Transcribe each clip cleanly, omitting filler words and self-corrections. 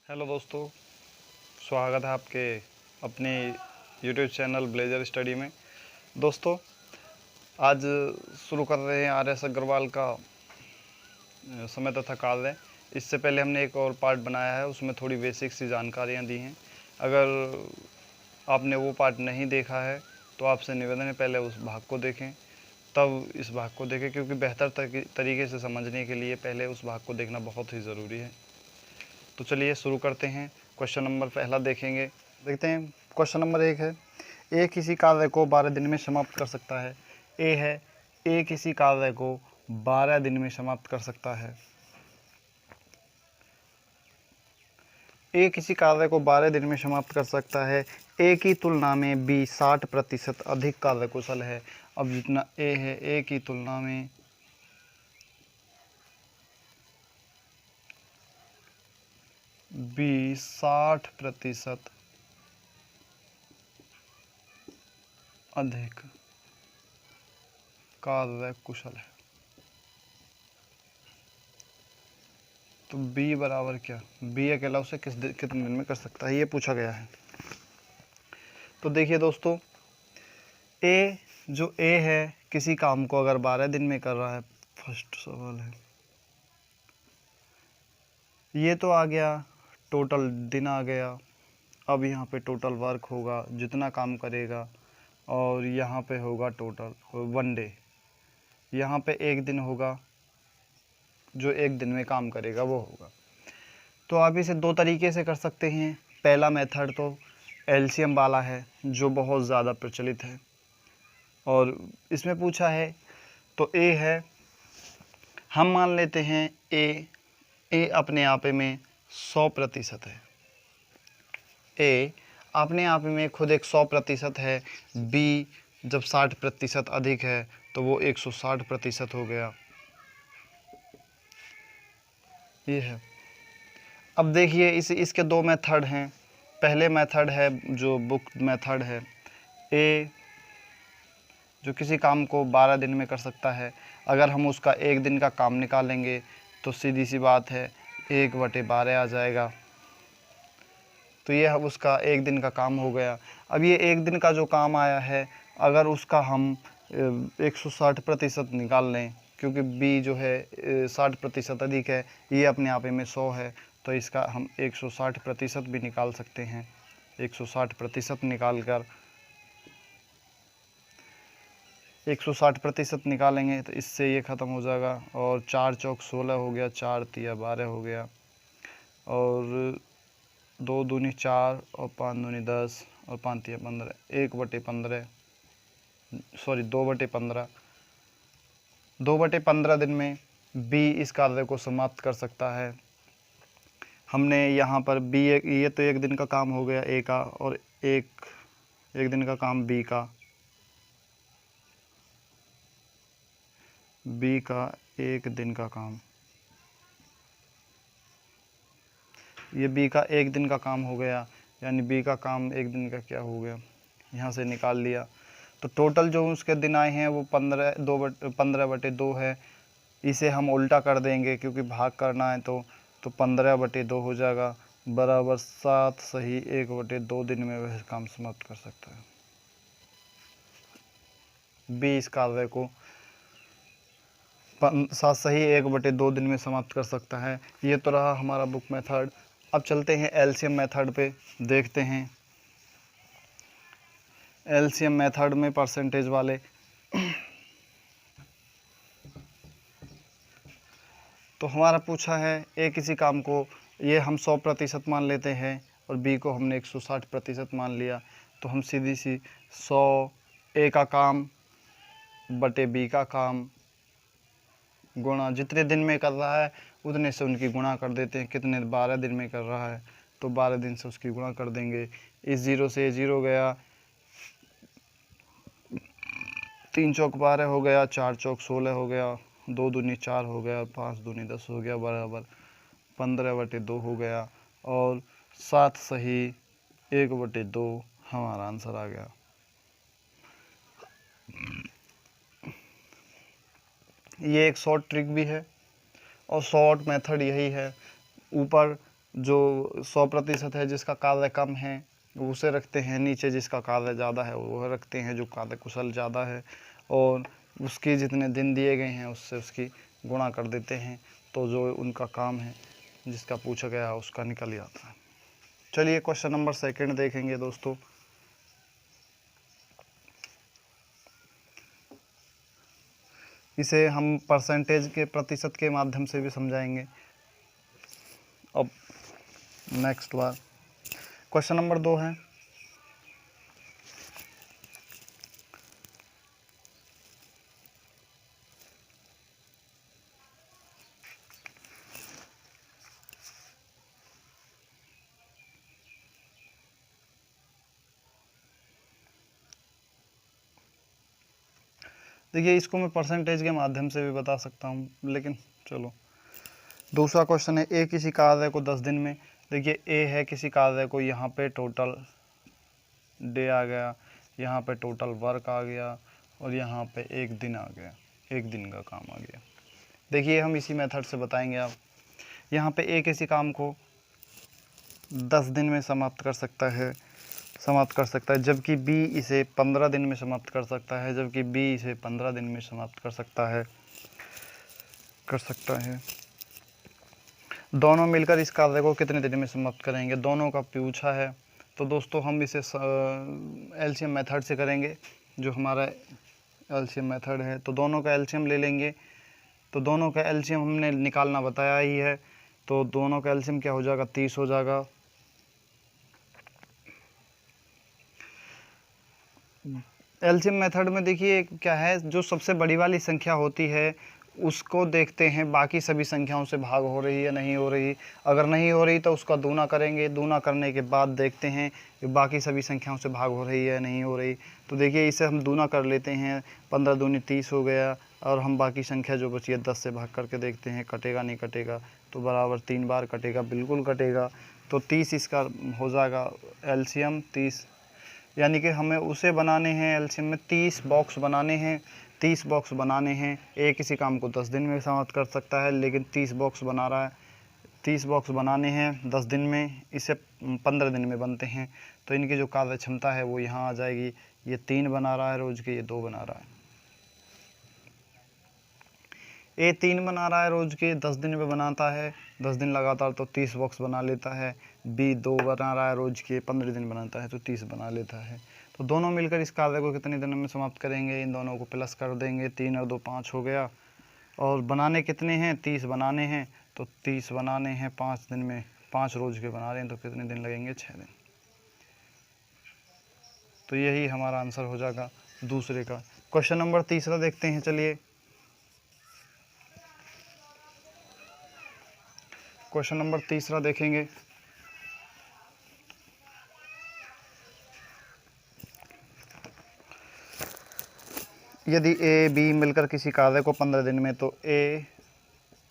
Hello दोस्तों, स्वागत है आपके अपने यूट्यूब चैनल ब्लेजर स्टडी में। दोस्तों, आज शुरू कर रहे हैं आर एस अग्रवाल का समय तथा कार्य। इससे पहले हमने एक और पार्ट बनाया है, उसमें थोड़ी बेसिक सी जानकारियाँ दी हैं। अगर आपने वो पार्ट नहीं देखा है तो आपसे निवेदन है पहले उस भाग को देखें, तब इस भाग को देखें, क्योंकि बेहतर तरीके से समझने के लिए पहले उस भाग को देखना बहुत ही ज़रूरी है। तो चलिए शुरू करते हैं। क्वेश्चन नंबर पहला देखते हैं। क्वेश्चन नंबर 1 है, ए किसी कार्य को 12 दिन में समाप्त कर सकता है। ए है, ए किसी कार्य को 12 दिन में समाप्त कर सकता है। ए किसी कार्य को 12 दिन में समाप्त कर सकता है। ए की तुलना में बी 60% अधिक कार्यकुशल है। अब जितना ए है, ए की तुलना में बी 60% अधिक कार्यकुशल है। तो बी बराबर क्या, बी अकेला उसे कितने दिन में कर सकता है, ये पूछा गया है। तो देखिए दोस्तों, ए जो ए है किसी काम को अगर 12 दिन में कर रहा है, फर्स्ट सवाल है, ये तो आ गया टोटल दिन आ गया। अब यहाँ पे टोटल वर्क होगा जितना काम करेगा, और यहाँ पे होगा टोटल 1 डे। यहाँ पे 1 दिन होगा, जो 1 दिन में काम करेगा वो होगा। तो आप इसे 2 तरीके से कर सकते हैं। पहला मेथड तो एलसीएम वाला है, जो बहुत ज़्यादा प्रचलित है, और इसमें पूछा है तो ए है, हम मान लेते हैं ए अपने आप में 100% है। ए अपने आप में खुद एक 100% है। बी जब 60% अधिक है तो वो 160% हो गया। ये है। अब देखिए इसके 2 मेथड हैं। पहले मेथड है जो बुक मेथड है, ए जो किसी काम को 12 दिन में कर सकता है। अगर हम उसका 1 दिन का काम निकालेंगे तो सीधी सी बात है 1/12 आ जाएगा। तो ये उसका 1 दिन का काम हो गया। अब ये 1 दिन का जो काम आया है, अगर उसका हम 160% निकाल लें, क्योंकि बी जो है 60% अधिक है, ये अपने आप में 100 है, तो इसका हम 160% भी निकाल सकते हैं। 160% निकाल कर 160% निकालेंगे तो इससे ये ख़त्म हो जाएगा, और 4 चौक 16 हो गया, 4 तिया 12 हो गया, और 2 दूनी 4 और 5 दूनी 10 और 5 तिया 15, 1/15 सॉरी 2/15। 2/15 दिन में बी इस कार्य को समाप्त कर सकता है। हमने यहाँ पर बी, ये तो 1 दिन का काम हो गया ए का, और एक दिन का काम बी का, बी का 1 दिन का काम, ये बी का 1 दिन का काम हो गया, यानी बी का काम 1 दिन का क्या हो गया, यहाँ से निकाल लिया। तो टोटल जो उसके दिन आए हैं वो 15/2 है। इसे हम उल्टा कर देंगे, क्योंकि भाग करना है तो 15/2 हो जाएगा, बराबर 7 सही 1/2 दिन में वह काम समाप्त कर सकता है। बी इस कार्य को 7 सही 1/2 दिन में समाप्त कर सकता है। ये तो रहा हमारा बुक मेथड। अब चलते हैं एलसीएम मेथड पे, देखते हैं एलसीएम मेथड में परसेंटेज वाले। तो हमारा पूछा है ए किसी काम को, ये हम 100% मान लेते हैं, और बी को हमने 160% मान लिया। तो हम सीधी सी 100 ए का काम बटे बी का काम गुणा जितने दिन में कर रहा है उतने से उनकी गुणा कर देते हैं। कितने 12 दिन में कर रहा है तो 12 दिन से उसकी गुणा कर देंगे। इस 0 से 0 गया, 3 चौक 12 हो गया, 4 चौक 16 हो गया, 2 दूनी 4 हो गया, 5 दूनी 10 हो गया, बराबर 15/2 हो गया, और 7 सही 1/2 हमारा आंसर आ गया। ये एक शॉर्ट ट्रिक भी है, और शॉर्ट मेथड यही है। ऊपर जो 100% है जिसका कार्य कम है उसे रखते हैं, नीचे जिसका कार्य ज़्यादा है वो रखते हैं जो कार्य कुशल ज़्यादा है, और उसके जितने दिन दिए गए हैं उससे उसकी गुणा कर देते हैं, तो जो उनका काम है जिसका पूछा गया है उसका निकल जाता है। चलिए क्वेश्चन नंबर 2 देखेंगे दोस्तों। इसे हम परसेंटेज के प्रतिशत के माध्यम से भी समझाएंगे। अब नेक्स्ट बार क्वेश्चन नंबर 2 है, देखिए इसको मैं परसेंटेज के माध्यम से भी बता सकता हूँ, लेकिन चलो। दूसरा क्वेश्चन है, ए किसी कार्य को 10 दिन में, देखिए ए है किसी कार्य को, यहाँ पे टोटल डे आ गया, यहाँ पे टोटल वर्क आ गया, और यहाँ पे 1 दिन आ गया, 1 दिन का काम आ गया। देखिए हम इसी मेथड से बताएंगे। आप यहाँ पे ए किसी काम को 10 दिन में समाप्त कर सकता है, जबकि बी इसे 15 दिन में समाप्त कर सकता है, जबकि बी इसे 15 दिन में समाप्त कर सकता है। दोनों मिलकर इस कार्य को कितने दिन में समाप्त करेंगे, दोनों का पूछा है। तो दोस्तों हम इसे एलसीएम मेथड से करेंगे, जो हमारा एलसीएम मेथड है। तो दोनों का एलसीएम ले लेंगे। तो दोनों का एलसीएम हमने निकालना बताया ही है, तो दोनों का एलसीएम क्या हो जाएगा, 30 हो जाएगा। एलसीएम मेथड में देखिए क्या है, जो सबसे बड़ी वाली संख्या होती है उसको देखते हैं, बाकी सभी संख्याओं से भाग हो रही है नहीं हो रही। अगर नहीं हो रही तो उसका दूना करेंगे, दूना करने के बाद देखते हैं कि बाकी सभी संख्याओं से भाग हो रही है नहीं हो रही। तो देखिए इसे हम दूना कर लेते हैं, 15 दूनी 30 हो गया, और हम बाकी संख्या जो बची है 10 से भाग करके देखते हैं कटेगा नहीं कटेगा, तो बराबर 3 बार कटेगा, बिल्कुल कटेगा। तो 30 इसका हो जाएगा एलसीएम 30, यानी कि हमें उसे बनाने हैं एलसीएम में 30 बॉक्स बनाने हैं। 30 बॉक्स बनाने हैं। एक किसी काम को 10 दिन में समाप्त कर सकता है, लेकिन 30 बॉक्स बना रहा है, 30 बॉक्स बनाने हैं 10 दिन में, इसे 15 दिन में बनते हैं। तो इनकी जो कार्य क्षमता है वो यहाँ आ जाएगी। ये 3 बना रहा है रोज़ के, ये 2 बना रहा है। ए 3 बना रहा है रोज़ के, 10 दिन में बनाता है, 10 दिन लगातार, तो 30 बॉक्स बना लेता है। बी 2 बना रहा है रोज़ के, 15 दिन बनाता है, तो 30 बना लेता है। तो दोनों मिलकर इस कार्य को कितने दिनों में समाप्त करेंगे, इन दोनों को प्लस कर देंगे, 3 और 2 5 हो गया। और बनाने कितने हैं, 30 बनाने हैं, तो 30 बनाने हैं 5 दिन में, 5 रोज़ के बना रहे हैं, तो कितने दिन लगेंगे, 6 दिन। तो यही हमारा आंसर हो जाएगा दूसरे का। क्वेश्चन नंबर 3 देखते हैं। चलिए क्वेश्चन नंबर 3 देखेंगे। यदि ए बी मिलकर किसी कार्य को 15 दिन में, तो ए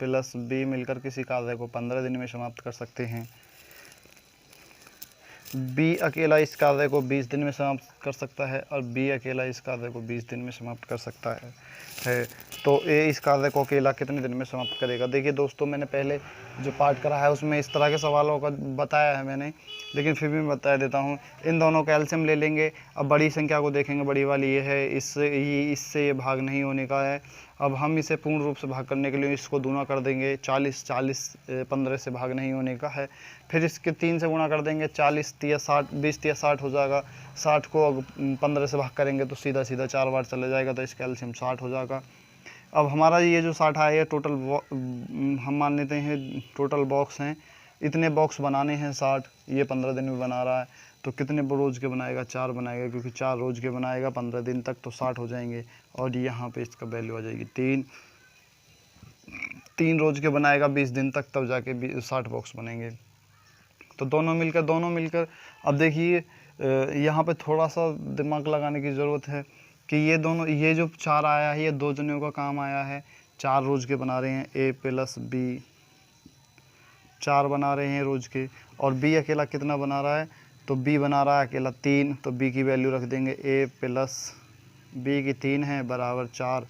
प्लस बी मिलकर किसी कार्य को 15 दिन में समाप्त कर सकते हैं। बी अकेला इस कार्य को 20 दिन में समाप्त कर सकता है, और बी अकेला इस कार्य को 20 दिन में समाप्त कर सकता है। तो ए इस कार्य को अकेला कितने दिन में समाप्त करेगा। देखिए दोस्तों, मैंने पहले जो पार्ट करा है उसमें इस तरह के सवालों का बताया है मैंने, लेकिन फिर भी मैं बता देता हूँ। इन दोनों का एलसीएम ले लेंगे। अब बड़ी संख्या को देखेंगे, बड़ी वाली ये है, इससे ये भाग नहीं होने का है। अब हम इसे पूर्ण रूप से भाग करने के लिए इसको दूना कर देंगे, 40 15 से भाग नहीं होने का है। फिर इसके 3 से गुणा कर देंगे, 40 या 60, 20 या 60 हो जाएगा। 60 को 15 से भाग करेंगे तो सीधा सीधा 4 बार चले जाएगा, तो इसका एलसीएम 60 हो जाएगा। अब हमारा ये जो 60 आया है टोटल, हम मान लेते हैं टोटल बॉक्स हैं, इतने बॉक्स बनाने हैं 60, ये 15 दिन में बना रहा है। तो कितने रोज़ के बनाएगा, 4 बनाएगा, क्योंकि 4 रोज़ के बनाएगा 15 दिन तक, तो 60 हो जाएंगे। और यहाँ पे इसका वैल्यू आ जाएगी 3 रोज़ के बनाएगा 20 दिन तक, तब जाके 60 बॉक्स बनेंगे। तो दोनों मिलकर अब देखिए यहाँ पे थोड़ा सा दिमाग लगाने की ज़रूरत है कि ये जो 4 आया है, ये 2 जनों का काम आया है। 4 रोज़ के बना रहे हैं, ए प्लस बी 4 बना रहे हैं रोज़ के, और बी अकेला कितना बना रहा है, तो बी बना रहा है अकेला 3, तो बी की वैल्यू रख देंगे, ए प्लस बी की 3 है बराबर 4,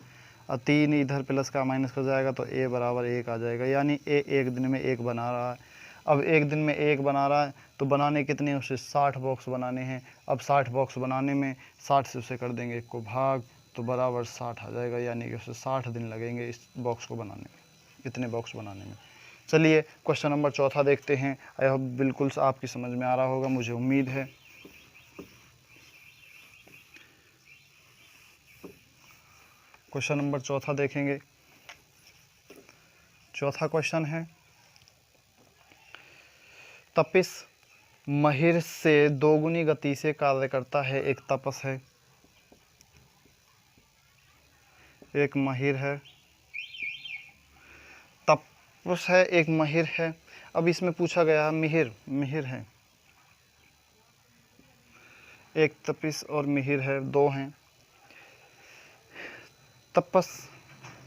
और 3 इधर प्लस का माइनस कर जाएगा, तो ए बराबर 1 आ जाएगा। यानी ए 1 दिन में 1 बना रहा है। अब एक दिन में एक बना रहा है तो बनाने कितने, उसे 60 बॉक्स बनाने हैं। अब 60 बॉक्स बनाने में 60 से उसे कर देंगे 1 को भाग, तो बराबर 60 आ जाएगा, यानी कि उसे 60 दिन लगेंगे इस बॉक्स को बनाने में, इतने बॉक्स बनाने में। चलिए क्वेश्चन नंबर चौथा देखते हैं। आई होप बिल्कुल आपकी समझ में आ रहा होगा, मुझे उम्मीद है। क्वेश्चन नंबर चौथा देखेंगे। चौथा क्वेश्चन है, तपिस महिर से दोगुनी गति से कार्य करता है। एक तपस है, एक महिर है, तपस है, एक महिर है। अब इसमें पूछा गया मिहिर, मिहिर है, एक तपिस और मिहिर है, 2 हैं। तपस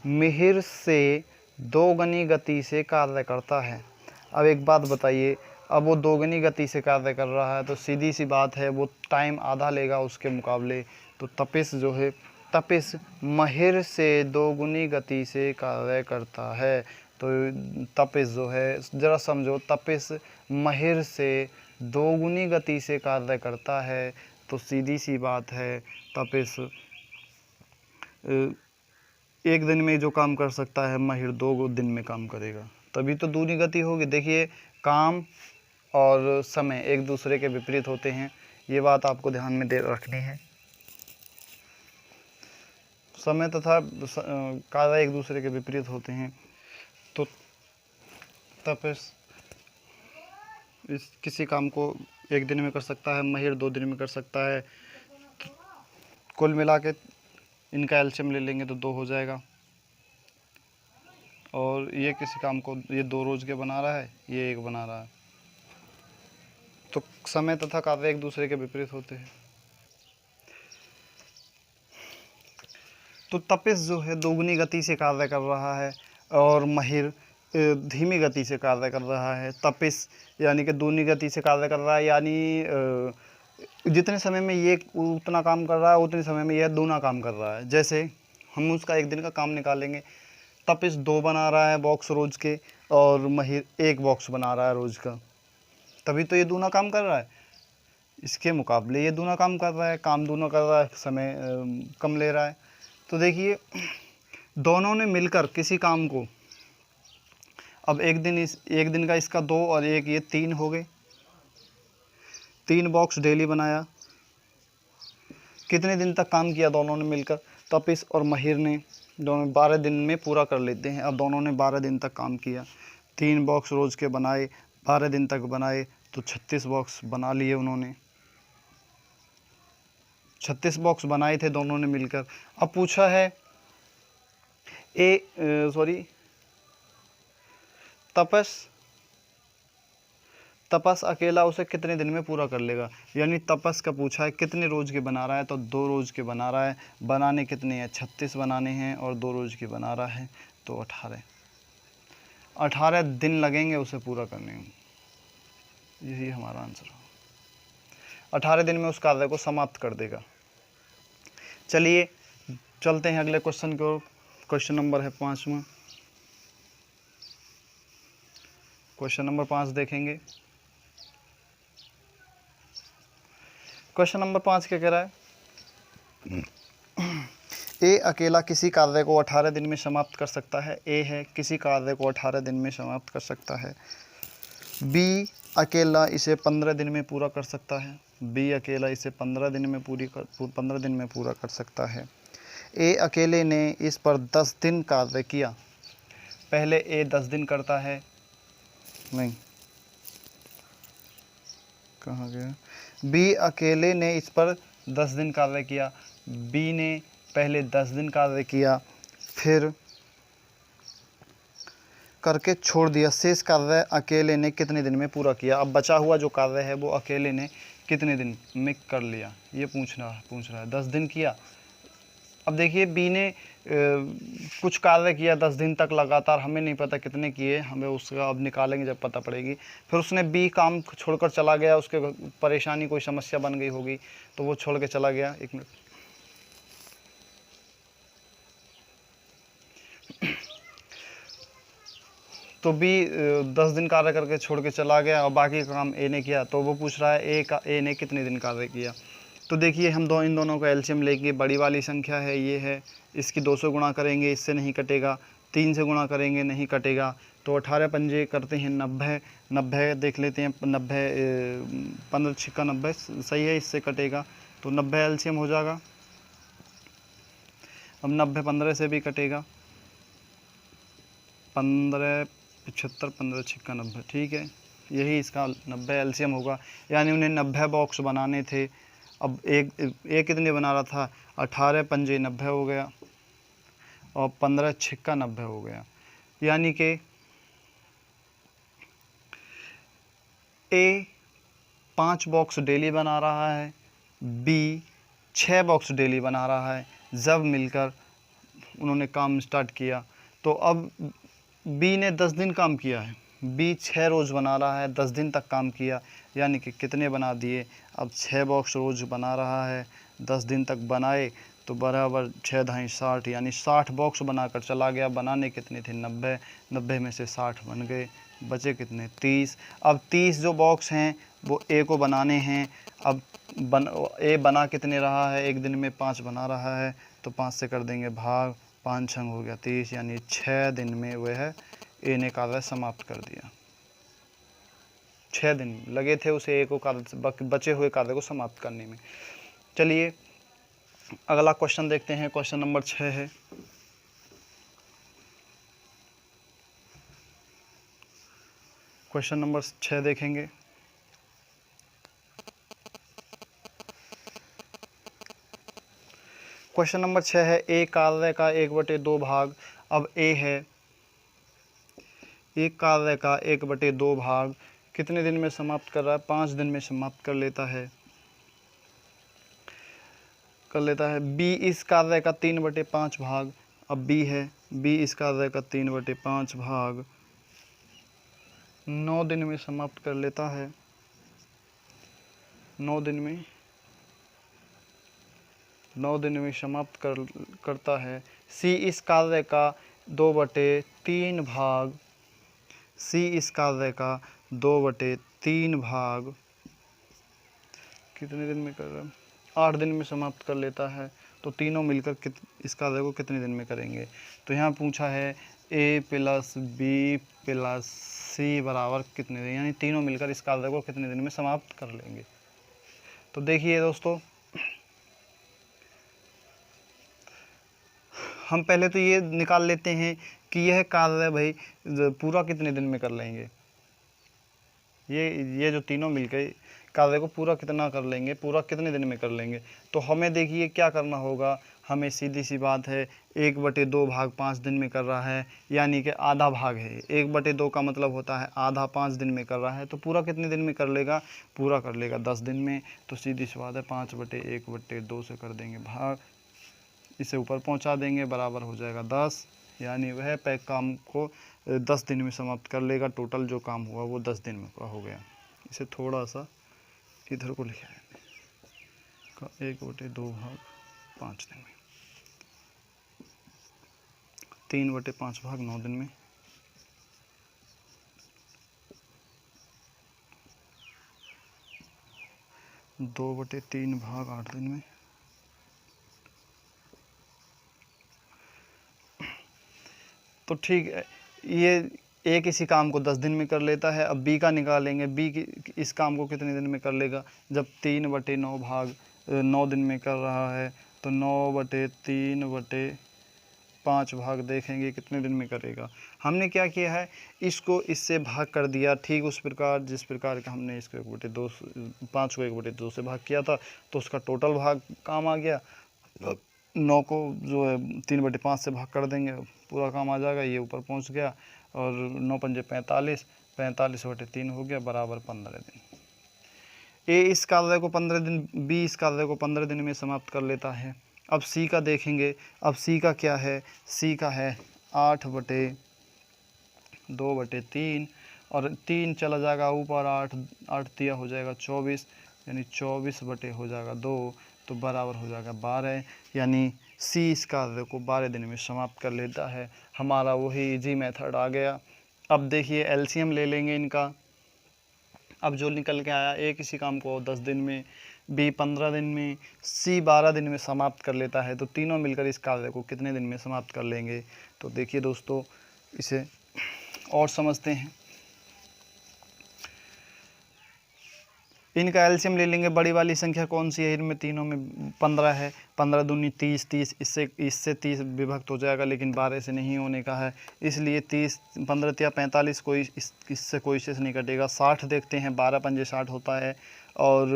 मिहिर से दोगुनी गति से कार्य करता है। अब एक बात बताइए, अब वो दोगुनी गति से कार्य कर रहा है तो सीधी सी बात है वो टाइम आधा लेगा उसके मुकाबले। तो तपिस जो है, तपिस महिर से दोगुनी गति से कार्य करता है। तो तपिस जो है, ज़रा समझो, तपिस महिर से दोगुनी गति से कार्य करता है तो सीधी सी बात है तपिस एक दिन में जो काम कर सकता है महिर 2 दिन में काम करेगा, तभी तो दूनी गति होगी। देखिए काम और समय एक दूसरे के विपरीत होते हैं, ये बात आपको ध्यान में दे रखनी है। समय तथा कार्य एक दूसरे के विपरीत होते हैं। तो तपिस इस किसी काम को 1 दिन में कर सकता है, महिर 2 दिन में कर सकता है। तो कुल मिला के इनका एलसीएम ले लेंगे तो 2 हो जाएगा। और ये किसी काम को ये 2 रोज़ के बना रहा है, ये 1 बना रहा है। तो समय तथा कार्य एक दूसरे के विपरीत होते हैं। तो तपिस जो है दोगुनी गति से कार्य कर रहा है और महिर धीमी गति से कार्य कर रहा है। तपिस यानी कि दूनी गति से कार्य कर रहा है, यानी जितने समय में ये उतना काम कर रहा है उतने समय में यह दूना काम कर रहा है। जैसे हम उसका 1 दिन का काम निकालेंगे, तपिस 2 बना रहा है बॉक्स रोज़ के और महिर 1 बॉक्स बना रहा है रोज़ का, तभी तो ये दूना काम कर रहा है। इसके मुकाबले ये दूना काम कर रहा है, काम दूना कर रहा है, समय कम ले रहा है। तो देखिए दोनों ने मिलकर किसी काम को, अब एक दिन का इसका 2 और 1 ये 3 हो गए, 3 बॉक्स डेली बनाया। कितने दिन तक काम किया दोनों ने मिलकर, तपिस और महिर ने, दोनों 12 दिन में पूरा कर लेते हैं। अब दोनों ने 12 दिन तक काम किया, 3 बॉक्स रोज़ के बनाए, 12 दिन तक बनाए, तो 36 बॉक्स बना लिए उन्होंने। 36 बॉक्स बनाए थे दोनों ने मिलकर। अब पूछा है तपस अकेला उसे कितने दिन में पूरा कर लेगा। यानी तपस का पूछा है कितने रोज़ के बना रहा है, तो 2 रोज़ के बना रहा है। बनाने कितने हैं, 36 बनाने हैं और 2 रोज़ के बना रहा है, तो 18 दिन लगेंगे उसे पूरा करने में। यही हमारा आंसर है, 18 दिन में उस कार्य को समाप्त कर देगा। चलिए चलते हैं अगले क्वेश्चन की ओर। क्वेश्चन नंबर है 5वां। क्वेश्चन नंबर 5 देखेंगे। क्वेश्चन नंबर 5 क्या कह रहा है, ए अकेला किसी कार्य को 18 दिन में समाप्त कर सकता है। ए है, किसी कार्य को 18 दिन में समाप्त कर सकता है। बी अकेला इसे 15 दिन में पूरा कर सकता है। बी अकेला इसे 15 दिन में 15 दिन में पूरा कर सकता है। ए अकेले ने इस पर 10 दिन कार्य किया। पहले ए 10 दिन करता है, नहीं कहाँ गया, बी अकेले ने इस पर 10 दिन कार्य किया। बी ने पहले 10 दिन कार्य किया, फिर करके छोड़ दिया। शेष कार्य अकेले ने कितने दिन में पूरा किया। अब बचा हुआ जो कार्य है वो अकेले ने कितने दिन में कर लिया, ये पूछ रहा है। 10 दिन किया। अब देखिए बी ने कुछ कार्य किया 10 दिन तक लगातार, हमें नहीं पता कितने किए, हमें उसका अब निकालेंगे जब पता पड़ेगी। फिर उसने बी काम छोड़कर चला गया, उसके परेशानी कोई समस्या बन गई होगी तो वो छोड़ के चला गया। 1 मिनट, तो बी 10 दिन कार्य करके छोड़ के चला गया और बाकी का काम ए ने किया, तो वो पूछ रहा है ए ने कितने दिन कार्य किया। तो देखिए हम इन दोनों का एलसीएम लेंगे, बड़ी वाली संख्या है ये है, इसकी 2 से गुणा करेंगे, इससे नहीं कटेगा, 3 से गुणा करेंगे नहीं कटेगा, तो 18 पंजे करते हैं 90, 90 देख लेते हैं, 90 15 छिक्का 90 सही है, इससे कटेगा तो 90 एलसीएम हो जाएगा। अब 90 15 से भी कटेगा, 15 75 15 छिक्का 90, ठीक है, यही इसका 90 एलसीएम होगा। यानी उन्हें 90 बॉक्स बनाने थे। अब एक कितने बना रहा था, 18 पंजे 90 हो गया और 15 छिक्का 90 हो गया। यानी कि ए 5 बॉक्स डेली बना रहा है, बी 6 बॉक्स डेली बना रहा है। जब मिलकर उन्होंने काम स्टार्ट किया तो अब बी ने 10 दिन काम किया है, बी 6 रोज़ बना रहा है, 10 दिन तक काम किया, यानी कि कितने बना दिए, अब 6 बॉक्स रोज़ बना रहा है, 10 दिन तक बनाए तो बराबर 6 ढाई 60, यानी 60 बॉक्स बनाकर चला गया। बनाने कितने थे, 90, 90 में से 60 बन गए, बचे कितने, 30। अब 30 जो बॉक्स हैं वो ए को बनाने हैं। अब ए बना कितने रहा है, एक दिन में 5 बना रहा है, तो 5 से कर देंगे भाग, 5 छंग हो गया 30, यानी 6 दिन में वह ए ने कार्य समाप्त कर दिया। 6 दिन लगे थे उसे ए को कार्य, बचे हुए कार्य को समाप्त करने में। चलिए अगला क्वेश्चन देखते हैं, क्वेश्चन नंबर 6 है। क्वेश्चन नंबर 6 देखेंगे। क्वेश्चन नंबर 6 है, ए कार्य का 1/2 भाग। अब ए है, एक कार्य का 1/2 भाग कितने दिन में समाप्त कर रहा है, 5 दिन में समाप्त कर लेता है। बी इस कार्य का 3/5 भाग। अब बी है, बी इस कार्य का 3/5 भाग 9 दिन में समाप्त कर लेता है, 9 दिन में समाप्त करता है। सी इस कार्य का 2/3 भाग, सी इस कार्य का 2/3 भाग कितने दिन में कर रहा है, 8 दिन में समाप्त कर लेता है। तो तीनों मिलकर इस कार्य को कितने दिन में करेंगे। तो यहाँ पूछा है ए प्लस बी प्लस सी बराबर कितने दिन, यानी तीनों मिलकर इस कार्य को कितने दिन में समाप्त कर लेंगे। तो देखिए दोस्तों, हम पहले तो ये निकाल लेते हैं कि यह कार्य भाई पूरा कितने दिन में कर लेंगे। ये जो तीनों मिलकर कार्य को पूरा कितना कर लेंगे, पूरा कितने दिन में कर लेंगे। तो हमें देखिए क्या करना होगा, हमें सीधी सी बात है 1/2 भाग 5 दिन में कर रहा है, यानी कि आधा भाग है। 1/2 का मतलब होता है आधा, 5 दिन में कर रहा है, तो पूरा कितने दिन में कर लेगा, पूरा कर लेगा 10 दिन में। तो सीधी सी बात है 5/1/2 से कर देंगे भाग, इसे ऊपर पहुंचा देंगे, बराबर हो जाएगा 10, यानी वह पैक काम को 10 दिन में समाप्त कर लेगा। टोटल जो काम हुआ वो 10 दिन में का हो गया। इसे थोड़ा सा इधर को लिखा है, 1/2 भाग 5 दिन में, 3/5 भाग 9 दिन में, 2/3 भाग 8 दिन में। तो ठीक है, ये ए किसी काम को 10 दिन में कर लेता है। अब बी का निकालेंगे, बी इस काम को कितने दिन में कर लेगा, जब 3/9 भाग 9 दिन में कर रहा है, तो 9/3/5 भाग देखेंगे कितने दिन में करेगा। हमने क्या किया है, इसको इससे भाग कर दिया, ठीक उस प्रकार जिस प्रकार का हमने इसको 1/2 5 को 1/2 से भाग किया था, तो उसका टोटल भाग काम आ गया। 9 को जो है 3/5 से भाग कर देंगे, पूरा काम आ जाएगा, ये ऊपर पहुंच गया, और 9 पंजे 45, 45/3 हो गया, बराबर 15 दिन। ए इस कार्य को 15 दिन, बी इस कार्य को 15 दिन में समाप्त कर लेता है। अब सी का देखेंगे, अब सी का क्या है, सी का है 8/2/3, और 3 चला जाएगा ऊपर, 8 दिया हो जाएगा 24, यानी 24 बटे हो जाएगा 2, तो बराबर हो जाएगा 12, यानी सी इस कार्य को 12 दिन में समाप्त कर लेता है। हमारा वही इजी मेथड आ गया अब देखिए एलसीएम ले लेंगे इनका। अब जो निकल के आया, ए किसी काम को 10 दिन में, बी 15 दिन में, सी 12 दिन में समाप्त कर लेता है, तो तीनों मिलकर इस कार्य को कितने दिन में समाप्त कर लेंगे। तो देखिए दोस्तों, इसे और समझते हैं। इनका एलसीएम ले लेंगे। बड़ी वाली संख्या कौन सी है इनमें तीनों में? 15 है। 15 दूनी 30, 30 इससे 30 विभक्त हो जाएगा, लेकिन 12 से नहीं होने का है, इसलिए 30, 15 या 45 कोई इससे कोई शेष नहीं कटेगा। 60 देखते हैं, 12 पंजे 60 होता है और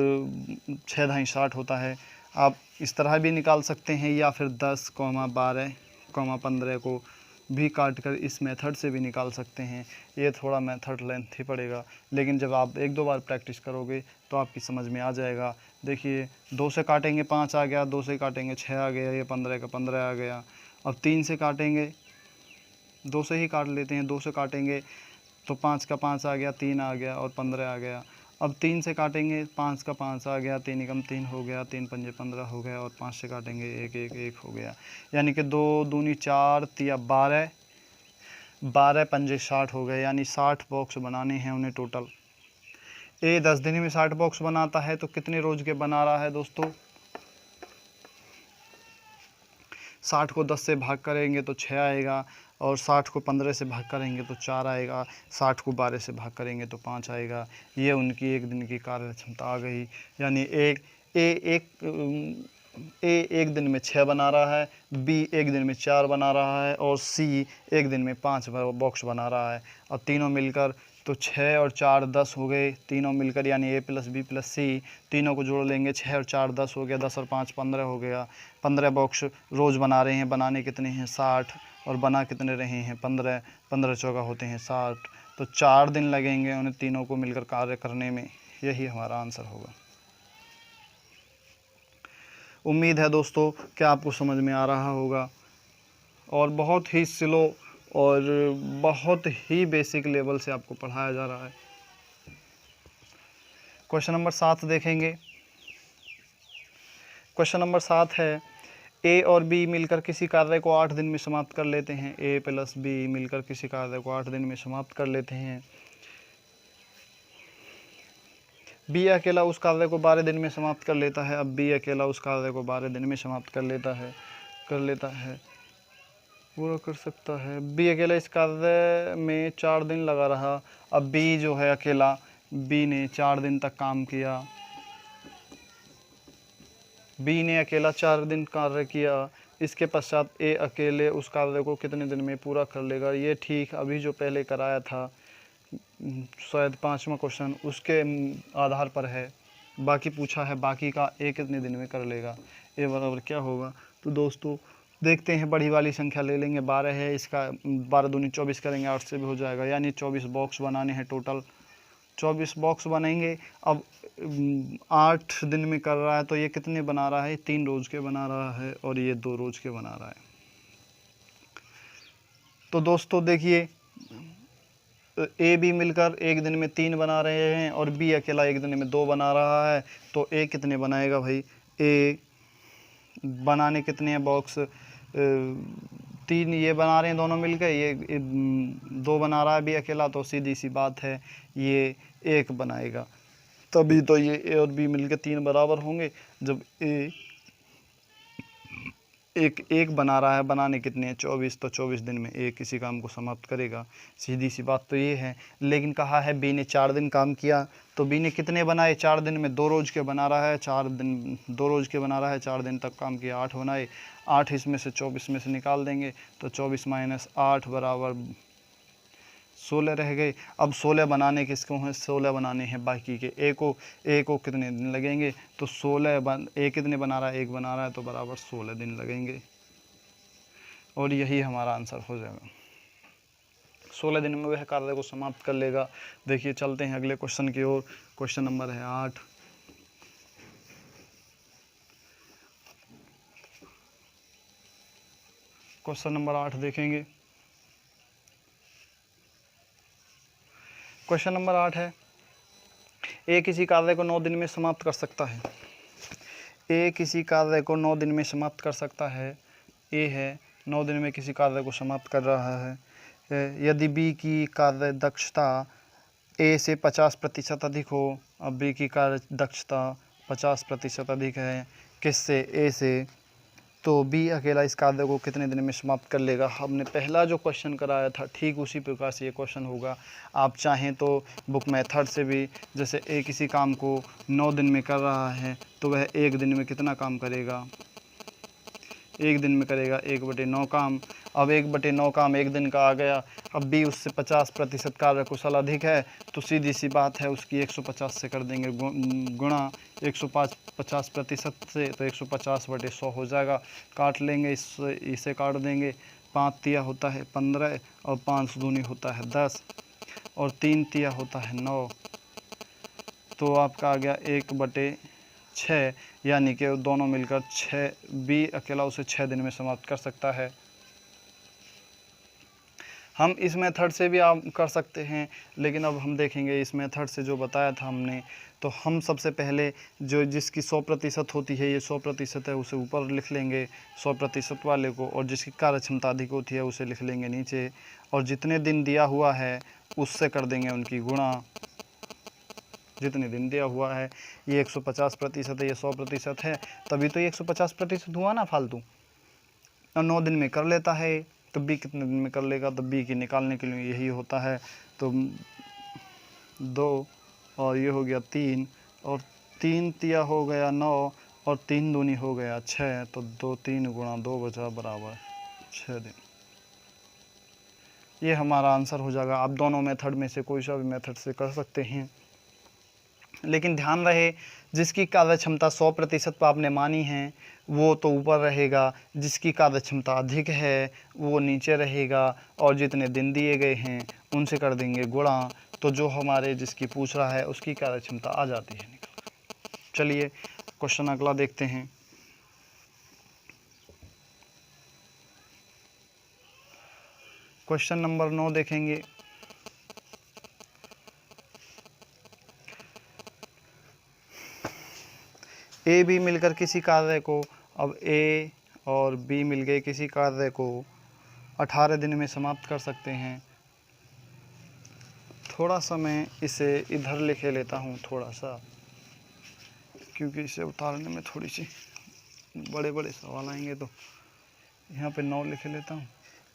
6 धाई 60 होता है। आप इस तरह भी निकाल सकते हैं, या फिर 10, 12, 15 को भी काट कर इस मेथड से भी निकाल सकते हैं। ये थोड़ा मेथड लेंथ ही पड़ेगा, लेकिन जब आप 1-2 बार प्रैक्टिस करोगे तो आपकी समझ में आ जाएगा। देखिए 2 से काटेंगे 5 आ गया, 2 से काटेंगे 6 आ गया, ये 15 का 15 आ गया। अब 3 से काटेंगे, 2 से ही काट लेते हैं, 2 से काटेंगे तो 5 का 5 आ गया, 3 आ गया और 15 आ गया। अब 3 से काटेंगे, 5 का 5 आ गया, 3 एकम 3 हो गया, 3 पंजे 15 हो गया, और 5 से काटेंगे 1 1 1 हो गया। यानी कि 2 दूनी 4 तिया 12, 12 पंजे 60 हो गए, यानी 60 बॉक्स बनाने हैं उन्हें टोटल। ए 10 दिन में 60 बॉक्स बनाता है, तो कितने रोज के बना रहा है दोस्तों? 60 को 10 से भाग करेंगे तो 6 आएगा, और 60 को 15 से भाग करेंगे तो 4 आएगा, 60 को 12 से भाग करेंगे तो 5 आएगा। ये उनकी एक दिन की कार्य क्षमता आ गई। यानी एक दिन में 6 बना रहा है, बी एक दिन में 4 बना रहा है, और सी एक दिन में 5 बॉक्स बना रहा है। अब तीनों मिलकर तो 6 और 4 10 हो गए, तीनों मिलकर, यानी ए प्लस बी प्लस सी, तीनों को जोड़ लेंगे, 6 और 4 10 हो गया, 10 और 5 15 हो गया। 15 बॉक्स रोज़ बना रहे हैं। बनाने कितने हैं? 60, और बना कितने रहे हैं? 15, 15 चौका होते हैं 60, तो 4 दिन लगेंगे उन्हें तीनों को मिलकर कार्य करने में। यही हमारा आंसर होगा। उम्मीद है दोस्तों कि आपको समझ में आ रहा होगा, और बहुत ही स्लो और बहुत ही बेसिक लेवल से आपको पढ़ाया जा रहा है। क्वेश्चन नंबर 7 देखेंगे। क्वेश्चन नंबर 7 है, ए और बी मिलकर किसी कार्य को 8 दिन में समाप्त कर लेते हैं। ए प्लस बी मिलकर किसी कार्य को 8 दिन में समाप्त कर लेते हैं। बी अकेला उस कार्य को 12 दिन में समाप्त कर लेता है। अब बी अकेला उस कार्य को 12 दिन में समाप्त कर लेता है, पूरा कर सकता है। बी अकेला इस कार्य में 4 दिन लगा रहा। अब बी जो है अकेला, बी ने 4 दिन तक काम किया, बी ने अकेला 4 दिन कार्य किया। इसके पश्चात ए अकेले उस कार्य को कितने दिन में पूरा कर लेगा। ये ठीक अभी जो पहले कराया था, शायद 5वां क्वेश्चन, उसके आधार पर है। बाकी पूछा है बाकी का ए कितने दिन में कर लेगा। ए बराबर क्या होगा? तो दोस्तों देखते हैं, बड़ी वाली संख्या ले लेंगे, 12 है, इसका 12 दूनी 24 करेंगे, 8 से भी हो जाएगा, यानी 24 बॉक्स बनाने हैं टोटल। 24 बॉक्स बनेंगे। अब 8 दिन में कर रहा है, तो ये कितने बना रहा है? 3 रोज़ के बना रहा है, और ये 2 रोज़ के बना रहा है। तो दोस्तों देखिए, ए बी मिलकर एक दिन में 3 बना रहे हैं, और बी अकेला एक दिन में 2 बना रहा है, तो ए कितने बनाएगा भाई? ए बनाने कितने हैं बॉक्स? 3 ये बना रहे हैं दोनों मिलकर, ये 2 बना रहा है बी अकेला, तो सीधी सी बात है ये 1 बनाएगा। तभी तो ये ए और बी मिलकर 3 बराबर होंगे। जब ए एक बना रहा है, बनाने कितने हैं? 24, तो 24 दिन में ए किसी काम को समाप्त करेगा। सीधी सी बात तो ये है। लेकिन कहा है बी ने 4 दिन काम किया, तो बी ने कितने बनाए 4 दिन में? 2 रोज़ के बना रहा है, 4 दिन 2 रोज़ के बना रहा है, 4 दिन तक काम किया, 8 बनाए। 8 इसमें से 24 में से निकाल देंगे, तो 24 माइनस 8 बराबर 16 रह गए। अब 16 बनाने किसको हैं? 16 बनाने हैं बाकी के। ए को कितने दिन लगेंगे? तो 16 ए कितने बना रहा है? 1 बना रहा है, तो बराबर 16 दिन लगेंगे, और यही हमारा आंसर हो जाएगा। 16 दिन में वह कार्य को समाप्त कर लेगा। देखिए चलते हैं अगले क्वेश्चन की ओर। क्वेश्चन नंबर है 8। क्वेश्चन नंबर 8 देखेंगे। क्वेश्चन नंबर 8 है, ए किसी कार्य को 9 दिन में समाप्त कर सकता है। ए किसी कार्य को 9 दिन में समाप्त कर सकता है। ए है 9 दिन में किसी कार्य को समाप्त कर रहा है। यदि बी की कार्य दक्षता ए से 50% अधिक हो, अब बी की कार्य दक्षता 50% अधिक है किससे, ए से, तो बी अकेला इस कार्य को कितने दिन में समाप्त कर लेगा। हमने पहला जो क्वेश्चन कराया था ठीक उसी प्रकार से ये क्वेश्चन होगा। आप चाहें तो बुक मेथड से भी, जैसे ए किसी काम को 9 दिन में कर रहा है तो वह 1 दिन में कितना काम करेगा, 1 दिन में करेगा 1/9 काम। अब 1/9 काम 1 दिन का आ गया। अब बी उससे 50% कार्य कुशल अधिक है तो सीधी सी बात है उसकी 150 से कर देंगे गुणा 150% से, तो 150/100 हो जाएगा। काट लेंगे, इसे काट देंगे। 5 तिया होता है 15 और 5 दूनी होता है 10 और 3 तिया होता है 9, तो आपका आ गया 1/6, यानी कि दोनों मिलकर 6, बी अकेला उसे 6 दिन में समाप्त कर सकता है। हम इस मेथड से भी आप कर सकते हैं, लेकिन अब हम देखेंगे इस मेथड से जो बताया था हमने, तो हम सबसे पहले जो जिसकी 100% होती है, ये 100% है, उसे ऊपर लिख लेंगे 100% वाले को, और जिसकी कार्य क्षमता अधिक होती है उसे लिख लेंगे नीचे, और जितने दिन दिया हुआ है उससे कर देंगे उनकी गुणा। जितने दिन दिया हुआ है, ये 150% है, ये 100% है, तभी तो ये 150% हुआ ना फालतू। और 9 दिन में कर लेता है तो बी कितने दिन में कर लेगा, तो बी की निकालने के लिए यही होता है। तो 2 और ये हो गया 3 और 3 तिया हो गया 9 और 3 दूनी हो गया 6, तो 2 3 गुणा 2 बचा बराबर 6 दिन। ये हमारा आंसर हो जाएगा। आप दोनों मेथड में से कोई सा भी मेथड से कर सकते हैं, लेकिन ध्यान रहे जिसकी कार्य क्षमता 100% पर आपने मानी है वो तो ऊपर रहेगा, जिसकी कार्य क्षमता अधिक है वो नीचे रहेगा, और जितने दिन दिए गए हैं उनसे कर देंगे गुणा, तो जो हमारे जिसकी पूछ रहा है उसकी कार्य क्षमता आ जाती है निकल। चलिए क्वेश्चन अगला देखते हैं। क्वेश्चन नंबर 9 देखेंगे। ए बी मिलकर किसी कार्य को, अब ए और बी मिल गए किसी कार्य को 18 दिन में समाप्त कर सकते हैं। थोड़ा सा मैं इसे इधर लिखे लेता हूँ थोड़ा सा, क्योंकि इसे उतारने में थोड़ी सी बड़े बड़े सवाल आएंगे, तो यहाँ पे 9 लिखे लेता हूँ।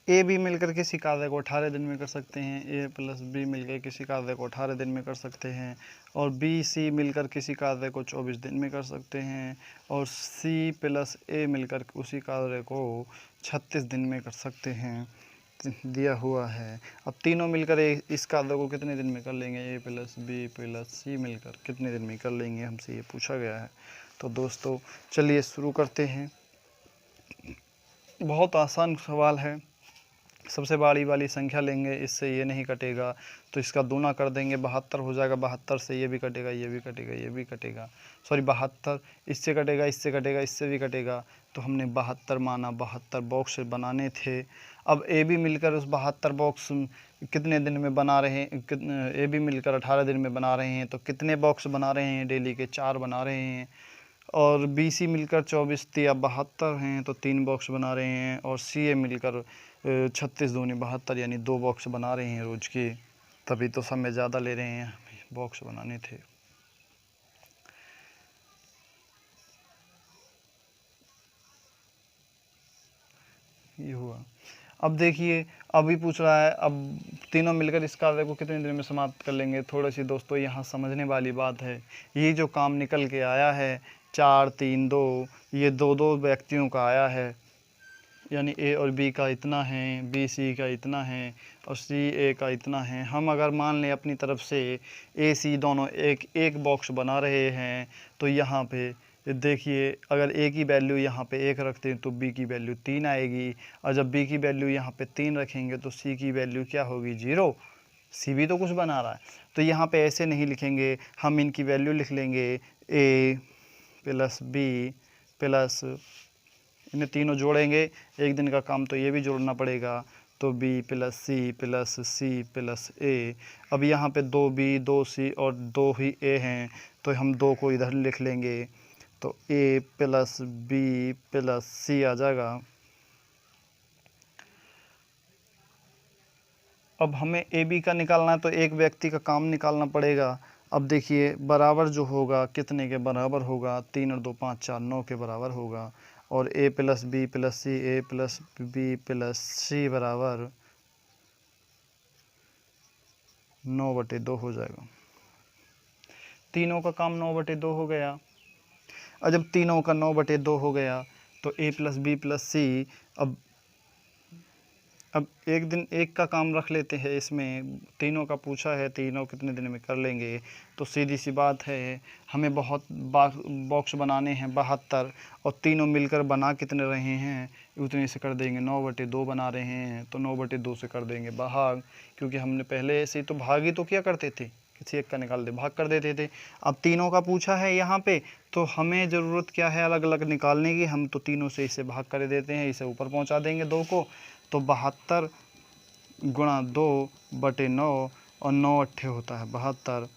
ए बी मिलकर किसी कार्य को 18 दिन में कर सकते हैं, ए प्लस बी मिलकर किसी कार्य को 18 दिन में कर सकते हैं, और बी सी मिलकर किसी कार्य को 24 दिन में कर सकते हैं, और सी प्लस ए मिलकर उसी कार्य को 36 दिन में कर सकते हैं, दिया हुआ है। अब तीनों मिलकर इस कार्य को कितने दिन में कर लेंगे, ए प्लस बी प्लस सी मिलकर कितने दिन में कर लेंगे, हमसे ये पूछा गया है। तो दोस्तों चलिए शुरू करते हैं। बहुत आसान सवाल है। सबसे बड़ी वाली संख्या लेंगे, इससे ये नहीं कटेगा तो इसका दूना कर देंगे, 72 हो जाएगा। 72 से ये भी कटेगा, ये भी कटेगा, ये भी कटेगा, सॉरी 72 इससे कटेगा, इससे कटेगा, इससे भी कटेगा, तो हमने 72 माना। 72 बॉक्स बनाने थे। अब ए बी मिलकर उस 72 बॉक्स कितने दिन में बना रहे हैं, ए बी मिलकर 18 दिन में बना रहे हैं, तो कितने बॉक्स बना रहे हैं, डेली के 4 बना रहे हैं। और बी सी मिलकर 24 तिया 72 हैं तो 3 बॉक्स बना रहे हैं, और सी ए मिलकर 36 दूनी 72 यानी 2 बॉक्स बना रहे हैं रोज़ के, तभी तो समय ज़्यादा ले रहे हैं, बॉक्स बनाने थे। ये हुआ। अब देखिए अभी पूछ रहा है, अब तीनों मिलकर इस कार्य को कितने दिन में समाप्त कर लेंगे। थोड़ी सी दोस्तों यहाँ समझने वाली बात है, ये जो काम निकल के आया है 4 3 2, ये 2 व्यक्तियों का आया है, यानी ए और बी का इतना है, बी सी का इतना है, और सी ए का इतना है। हम अगर मान लें अपनी तरफ से ए सी दोनों एक एक बॉक्स बना रहे हैं, तो यहाँ पे देखिए अगर ए की वैल्यू यहाँ पे 1 रखते हैं तो बी की वैल्यू 3 आएगी, और जब बी की वैल्यू यहाँ पे 3 रखेंगे तो सी की वैल्यू क्या होगी, 0। सी भी तो कुछ बना रहा है, तो यहाँ पे ऐसे नहीं लिखेंगे, हम इनकी वैल्यू लिख लेंगे ए प्लस बी प्लस, इन्हें तीनों जोड़ेंगे, एक दिन का काम तो ये भी जोड़ना पड़ेगा, तो b plus C plus C plus A. अब यहाँ पे 2b 2c और 2 ही a हैं, तो हम 2 को इधर लिख लेंगे, तो a प्लस बी प्लस सी आ जाएगा। अब हमें ए बी का निकालना है तो एक व्यक्ति का काम निकालना पड़ेगा। अब देखिए बराबर जो होगा कितने के बराबर होगा, 3 और 2 5 4 9 के बराबर होगा। और ए प्लस बी प्लस सी, ए प्लस बी प्लस सी बराबर 9/2 हो जाएगा। तीनों का काम 9/2 हो गया। और जब तीनों का 9/2 हो गया तो ए प्लस बी प्लस सी, अब एक दिन एक का काम रख लेते हैं। इसमें तीनों का पूछा है, तीनों कितने दिन में कर लेंगे। तो सीधी सी बात है, हमें बहुत बॉक्स बनाने हैं 72, और तीनों मिलकर बना कितने रहे हैं उतने से कर देंगे। 9/2 बना रहे हैं तो 9/2 से कर देंगे भाग, क्योंकि हमने पहले ऐसे ही तो भाग ही तो क्या करते थे, किसी एक का निकाल दे भाग कर देते थे। अब तीनों का पूछा है यहाँ पे, तो हमें ज़रूरत क्या है अलग अलग निकालने की। हम तो तीनों से इसे भाग कर देते हैं, इसे ऊपर पहुँचा देंगे 2 को। तो 72 गुणा 2/9 और 9 अट्ठे होता है 72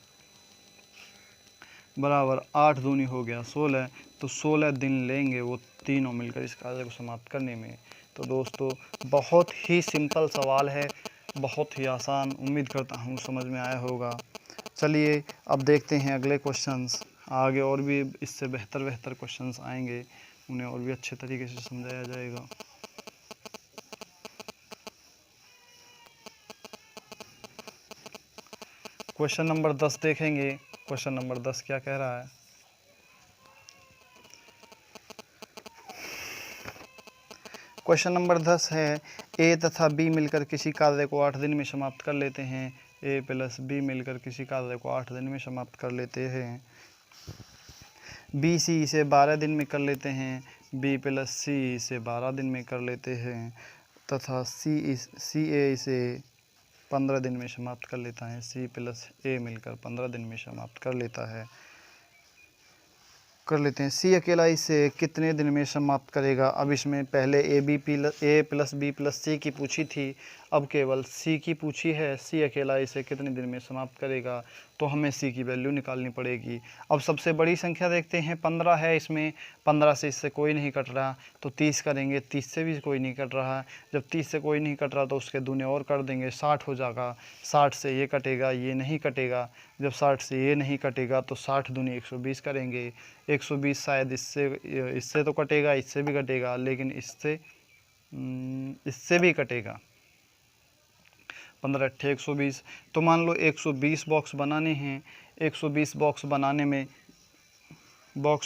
बराबर 8 दूनी हो गया 16। तो 16 दिन लेंगे वो तीनों मिलकर इस कार्य को समाप्त करने में। तो दोस्तों बहुत ही सिंपल सवाल है, बहुत ही आसान। उम्मीद करता हूँ समझ में आया होगा। चलिए अब देखते हैं अगले क्वेश्चंस। आगे और भी इससे बेहतर क्वेश्चंस आएंगे, उन्हें और भी अच्छे तरीके से समझाया जाएगा। क्वेश्चन नंबर 10 देखेंगे। क्वेश्चन नंबर 10 क्या कह रहा है। क्वेश्चन नंबर 10 है, ए तथा बी मिलकर किसी कार्य को 8 दिन में समाप्त कर लेते हैं। ए प्लस बी मिलकर किसी कार्य को 8 दिन में समाप्त कर लेते हैं। बी सी इसे 12 दिन में कर लेते हैं। बी प्लस सी इसे 12 दिन में कर लेते हैं तथा सी ए इसे 15 दिन में समाप्त कर लेता है। सी प्लस ए मिलकर 15 दिन में समाप्त कर लेते हैं। सी अकेला इसे कितने दिन में समाप्त करेगा। अब इसमें पहले ए प्लस बी प्लस सी की पूछी थी, अब केवल सी की पूछी है। सी अकेला इसे कितने दिन में समाप्त करेगा, तो हमें सी की वैल्यू निकालनी पड़ेगी। अब सबसे बड़ी संख्या देखते हैं, 15 है इसमें। 15 से इससे कोई नहीं कट रहा तो 30 करेंगे, 30 से भी कोई नहीं कट रहा। जब 30 से कोई नहीं कट रहा तो उसके दूने और कर देंगे, 60 हो जाएगा। 60 से ये कटेगा, ये नहीं कटेगा। जब 60 से ये नहीं कटेगा तो 60 दूनी 120 करेंगे। 120 शायद इससे तो कटेगा, इससे भी कटेगा, लेकिन इससे भी कटेगा। 15 अट्ठे 120। तो मान लो 120 बॉक्स बनाने हैं। 120 बॉक्स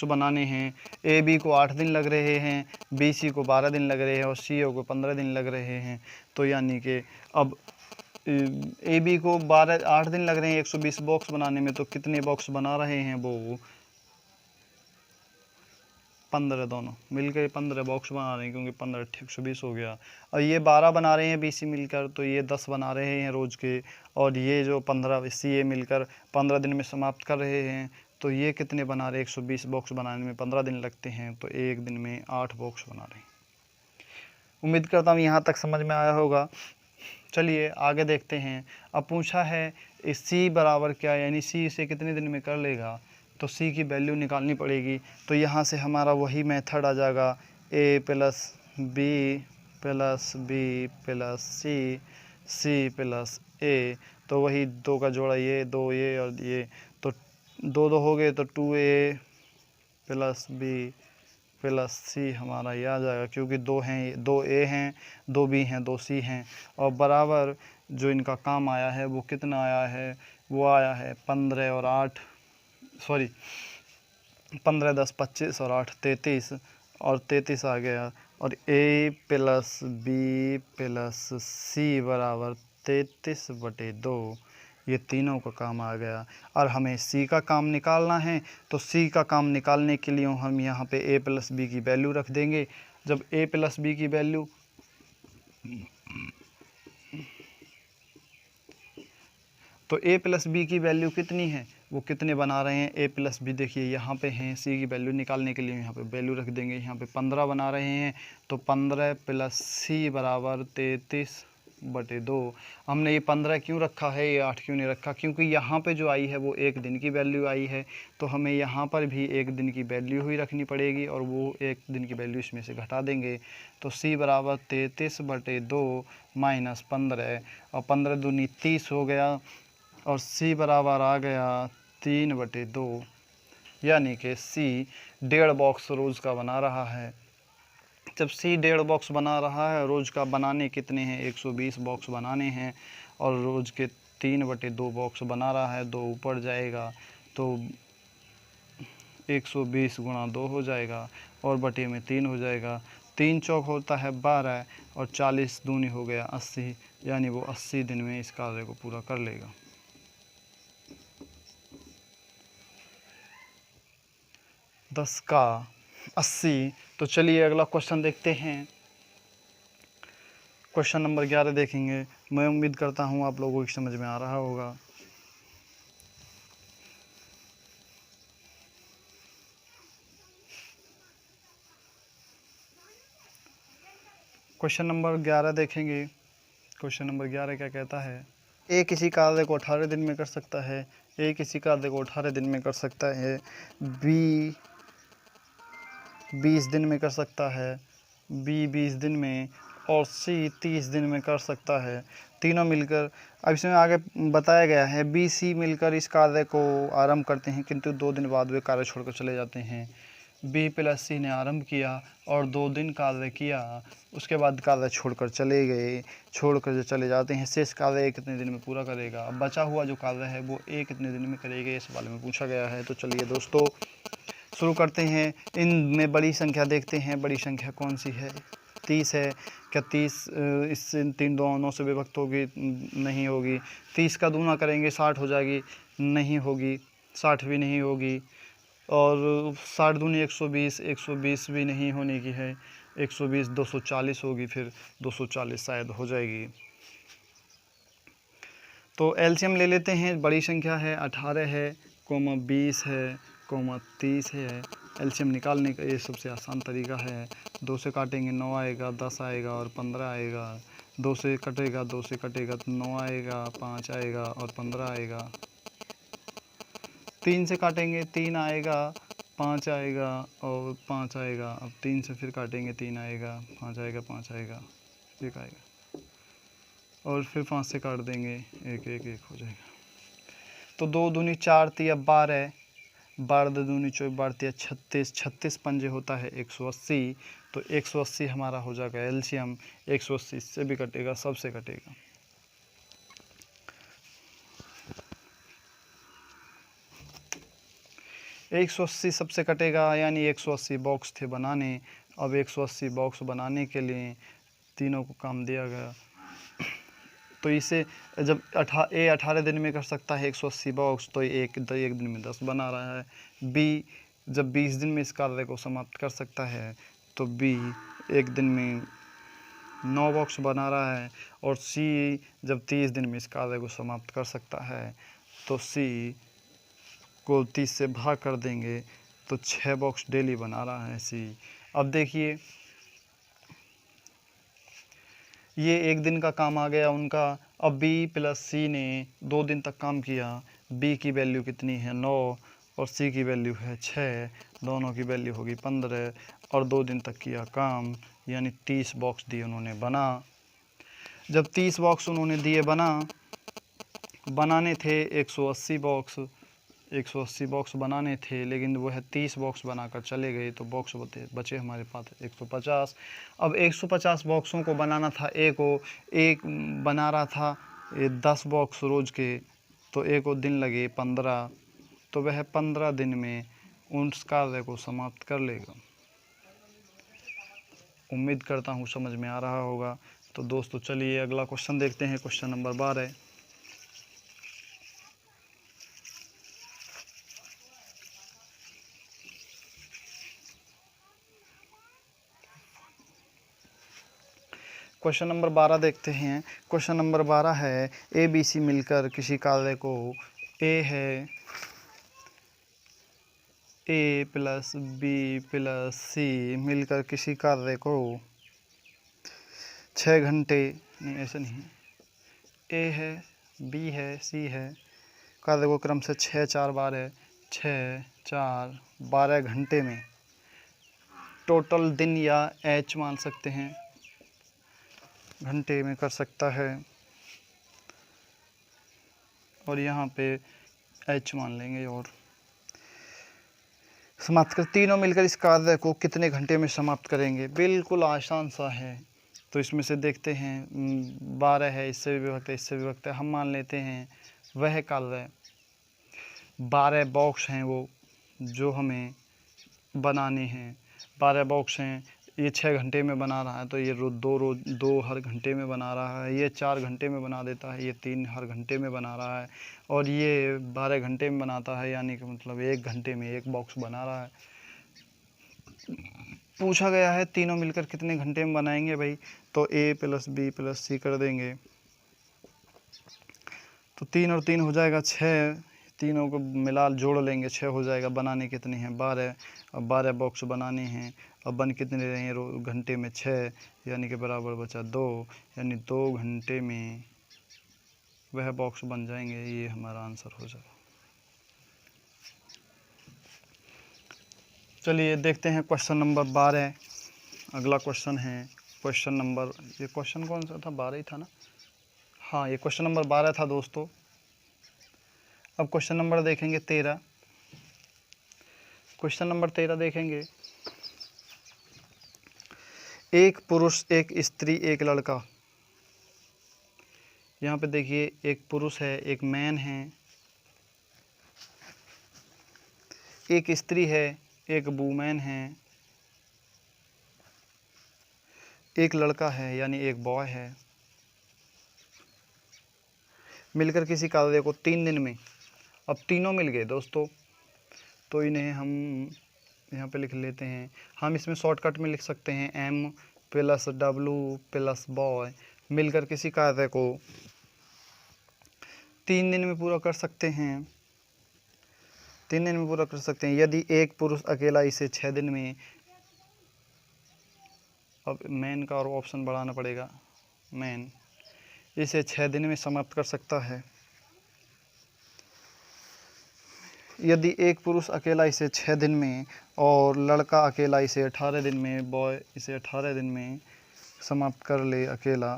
बनाने हैं। ए बी को 8 दिन लग रहे हैं, बी सी को 12 दिन लग रहे हैं और सी ओ को 15 दिन लग रहे हैं। तो यानी कि अब ए बी को 8 दिन लग रहे हैं 120 बॉक्स बनाने में, तो कितने बॉक्स बना रहे हैं वो 15, दोनों मिलकर 15 बॉक्स बना रहे हैं, क्योंकि 15 अट्ठे 120 हो गया। और ये 12 बना रहे हैं बी सी मिलकर, तो ये 10 बना रहे हैं रोज़ के। और ये जो 15 सी ए मिलकर 15 दिन में समाप्त कर रहे हैं, तो ये कितने बना रहे हैं 120 बॉक्स बनाने में 15 दिन लगते हैं, तो एक दिन में 8 बॉक्स बना रहे हैं। उम्मीद करता हूँ यहाँ तक समझ में आया होगा। चलिए आगे देखते हैं। अब पूछा है सी बराबर क्या, यानी सी इसे कितने दिन में कर लेगा, तो सी की वैल्यू निकालनी पड़ेगी। तो यहाँ से हमारा वही मेथड आ जाएगा, A plus B plus C plus A. तो वही 2 का जोड़ा, ये 2 ये और ये, तो 2 हो गए, तो 2a प्लस बी प्लस सी हमारा ये आ जाएगा, क्योंकि 2 हैं, 2a हैं, 2b हैं, 2c हैं। और बराबर जो इनका काम आया है वो कितना आया है, वो आया है 15 और 8 15 10 25 और 8 33, और 33 आ गया। और a प्लस बी प्लस सी बराबर 33/2, ये तीनों का काम आ गया। और हमें सी का काम निकालना है, तो सी का काम निकालने के लिए हम यहाँ पे a प्लस बी की वैल्यू रख देंगे। जब a प्लस बी की वैल्यू तो a प्लस बी की वैल्यू कितनी है, वो कितने बना रहे हैं a प्लस बी, देखिए यहाँ पे हैं। c की वैल्यू निकालने के लिए यहाँ पे वैल्यू रख देंगे। यहाँ पे 15 बना रहे हैं, तो 15 प्लस सी बराबर 33 बटे 2। हमने ये 15 क्यों रखा है, ये 8 क्यों नहीं रखा, क्योंकि यहाँ पे जो आई है वो एक दिन की वैल्यू आई है, तो हमें यहाँ पर भी एक दिन की वैल्यू ही रखनी पड़ेगी और वो एक दिन की वैल्यू इसमें से घटा देंगे। तो c बराबर 33/2 माइनस 15, और 15 दूनी 30 हो गया, और c बराबर आ गया 3/2, यानी कि c 1.5 बॉक्स रोज़ का बना रहा है। जब c 1.5 बॉक्स बना रहा है, रोज़ का बनाने कितने हैं, 120 बॉक्स बनाने हैं, और रोज़ के 3/2 बॉक्स बना रहा है, 2 ऊपर जाएगा तो 120 गुणा 2 हो जाएगा और बटे में 3 हो जाएगा। 3 चौक होता है 12 और 40 दूनी हो गया 80, यानी वो 80 दिन में इस कार्य को पूरा कर लेगा। दस का 80। तो चलिए अगला क्वेश्चन देखते हैं। क्वेश्चन नंबर 11 देखेंगे। मैं उम्मीद करता हूँ आप लोगों की समझ में आ रहा होगा। क्वेश्चन नंबर 11 देखेंगे। क्वेश्चन नंबर 11 क्या कहता है, ए किसी कार्य को 18 दिन में कर सकता है, ए किसी कार्य को 18 दिन में कर सकता है, बी 20 दिन में कर सकता है, बी 20 दिन में, और सी 30 दिन में कर सकता है। तीनों मिलकर, अब इसमें आगे बताया गया है बी सी मिलकर इस कार्य को आरंभ करते हैं, किंतु 2 दिन बाद वे कार्य छोड़कर चले जाते हैं। बी प्लस सी ने आरंभ किया और 2 दिन कार्य किया, उसके बाद कार्य छोड़कर चले गए, छोड़कर जो चले जाते हैं, शेष कार्य कितने दिन में पूरा करेगा। अब बचा हुआ जो कार्य है वो कितने दिन में करेगा, ये सवाल में पूछा गया है। तो चलिए दोस्तों शुरू करते हैं। इनमें बड़ी संख्या देखते हैं, बड़ी संख्या कौन सी है, 30 है। क्या 30 इससे 3 दोनों से विभक्त होगी, नहीं होगी। 30 का दूना करेंगे 60 हो जाएगी, नहीं होगी, 60 भी नहीं होगी। और 60 दूनी 120, 120 भी नहीं होने की है, 120 240 होगी, फिर 240 शायद हो जाएगी। तो एलसीएम ले लेते हैं। बड़ी संख्या है 18 है, 20 है, 30 है। एलसीएम निकालने का ये सबसे आसान तरीका है। 2 से काटेंगे 9 आएगा, 10 आएगा और 15 आएगा। 2 से कटेगा, 2 से कटेगा तो 9 आएगा, 5 आएगा और 15 आएगा। 3 से काटेंगे 3 आएगा, 5 आएगा और 5 आएगा। अब 3 से फिर काटेंगे 3 आएगा, 5 आएगा, 5 आएगा, 1 आएगा, और फिर 5 से काट देंगे 1 1 1 हो जाएगा। तो 2 दूनी 4 तिया 12, 12 दूनी 24, 12 तिया 36, 36 पंजे होता है 180। तो 180 हमारा हो जाएगा एलसीएम। 180 इससे भी कटेगा, सबसे कटेगा। एक 180 सबसे कटेगा, यानी 180 बॉक्स थे बनाने। अब 180 बॉक्स बनाने के लिए तीनों को काम दिया गया। तो इसे जब 18 दिन में कर सकता है 180 बॉक्स, तो एक दिन में 10 बना रहा है। बी जब 20 दिन में इस कार्य को समाप्त कर सकता है, तो बी एक दिन में 9 बॉक्स बना रहा है। और सी जब 30 दिन में इस कार्य को समाप्त कर सकता है, तो सी को 30 से भाग कर देंगे तो 6 बॉक्स डेली बना रहा है सी। अब देखिए ये एक दिन का काम आ गया उनका। अब बी प्लस सी ने 2 दिन तक काम किया। बी की वैल्यू कितनी है 9 और सी की वैल्यू है 6, दोनों की वैल्यू होगी 15, और 2 दिन तक किया काम, यानी 30 बॉक्स दिए उन्होंने बना। जब 30 बॉक्स उन्होंने दिए बनाने थे 180 बॉक्स, 180 बॉक्स बनाने थे, लेकिन वह 30 बॉक्स बनाकर चले गए, तो बॉक्स बचे हमारे पास 150। अब 150 बॉक्सों को बनाना था, एक बना रहा था ये 10 बॉक्स रोज़ के, तो एक और दिन लगे 15, तो वह 15 दिन में उस कार्य को समाप्त कर लेगा। उम्मीद करता हूँ समझ में आ रहा होगा। तो दोस्तों चलिए अगला क्वेश्चन देखते हैं। Question number 12। क्वेश्चन नंबर 12 देखते हैं। क्वेश्चन नंबर 12 है, ए बी सी मिलकर किसी कार्य को, ए है ए प्लस बी प्लस सी मिलकर किसी कार्य को 6 घंटे नहीं ऐसे नहीं है, ए है, बी है, सी है, कार्य को क्रम से 6 4 बार है, 6 4 12 घंटे में टोटल दिन या एच मान सकते हैं, घंटे में कर सकता है, और यहाँ पे एच मान लेंगे और समाप्त कर। तीनों मिलकर इस कार्य को कितने घंटे में समाप्त करेंगे? बिल्कुल आसान सा है। तो इसमें से देखते हैं 12 है, इससे भी विभक्त है, इससे भी विभक्त है। हम मान लेते हैं वह कार्य 12 बॉक्स हैं वो जो हमें बनाने हैं। 12 बॉक्स हैं, ये 6 घंटे में बना रहा है, तो ये दो हर घंटे में बना रहा है, ये 4 घंटे में बना देता है, ये 3 हर घंटे में बना रहा है, और ये 12 घंटे में बनाता है, यानी कि मतलब 1 घंटे में 1 बॉक्स बना रहा है। पूछा गया है तीनों मिलकर कितने घंटे में बनाएंगे भाई, तो A + B + C कर देंगे, तो 3 और 3 हो जाएगा 6, तीनों को मिला जोड़ लेंगे, 6 हो जाएगा। बनाने कितनी हैं? 12। अब 12 बॉक्स बनाने हैं, अब बन कितने रहे हैं घंटे में? 6, यानी कि बराबर बचा 2, यानी 2 घंटे में वह बॉक्स बन जाएंगे। ये हमारा आंसर हो जाएगा। चलिए देखते हैं क्वेश्चन नंबर 12। अगला क्वेश्चन है क्वेश्चन नंबर, ये क्वेश्चन कौन सा था? 12 ही था ना? हाँ, ये क्वेश्चन नंबर 12 था दोस्तों। अब क्वेश्चन नंबर देखेंगे 13। क्वेश्चन नंबर 13 देखेंगे, एक पुरुष, एक स्त्री, एक लड़का। यहाँ पे देखिए एक पुरुष है, एक मैन है, एक स्त्री है, एक वूमेन है, एक लड़का है यानी एक बॉय है। मिलकर किसी कार्य को 3 दिन में, अब तीनों मिल गए दोस्तों, तो इन्हें हम यहाँ पे लिख लेते हैं। हम इसमें शॉर्टकट में लिख सकते हैं M + W + बॉय मिलकर किसी कार्य को 3 दिन में पूरा कर सकते हैं। 3 दिन में पूरा कर सकते हैं। यदि एक पुरुष अकेला इसे 6 दिन में, अब मैन का और ऑप्शन बढ़ाना पड़ेगा, मैन इसे 6 दिन में समाप्त कर सकता है। यदि एक पुरुष अकेला इसे 6 दिन में और लड़का अकेला इसे 18 दिन में, बॉय इसे 18 दिन में समाप्त कर ले, अकेला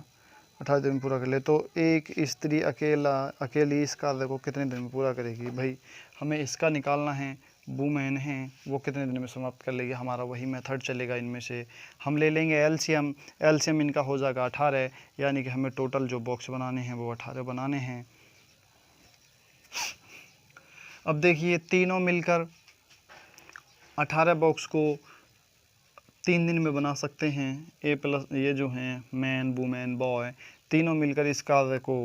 18 दिन में पूरा कर ले, तो एक स्त्री अकेली इस कार्य को कितने दिन में पूरा करेगी? भाई हमें इसका निकालना है, वूमेन है वो कितने दिन में समाप्त कर लेगी। हमारा वही मेथड चलेगा। इनमें से हम ले लेंगे एलसीएम इनका हो जाएगा 18, यानी कि हमें टोटल जो बॉक्स बनाने हैं वो 18 बनाने हैं। अब देखिए तीनों मिलकर 18 बॉक्स को 3 दिन में बना सकते हैं। ये जो हैं मैन, वूमेन, बॉय, तीनों मिलकर इस कार्य को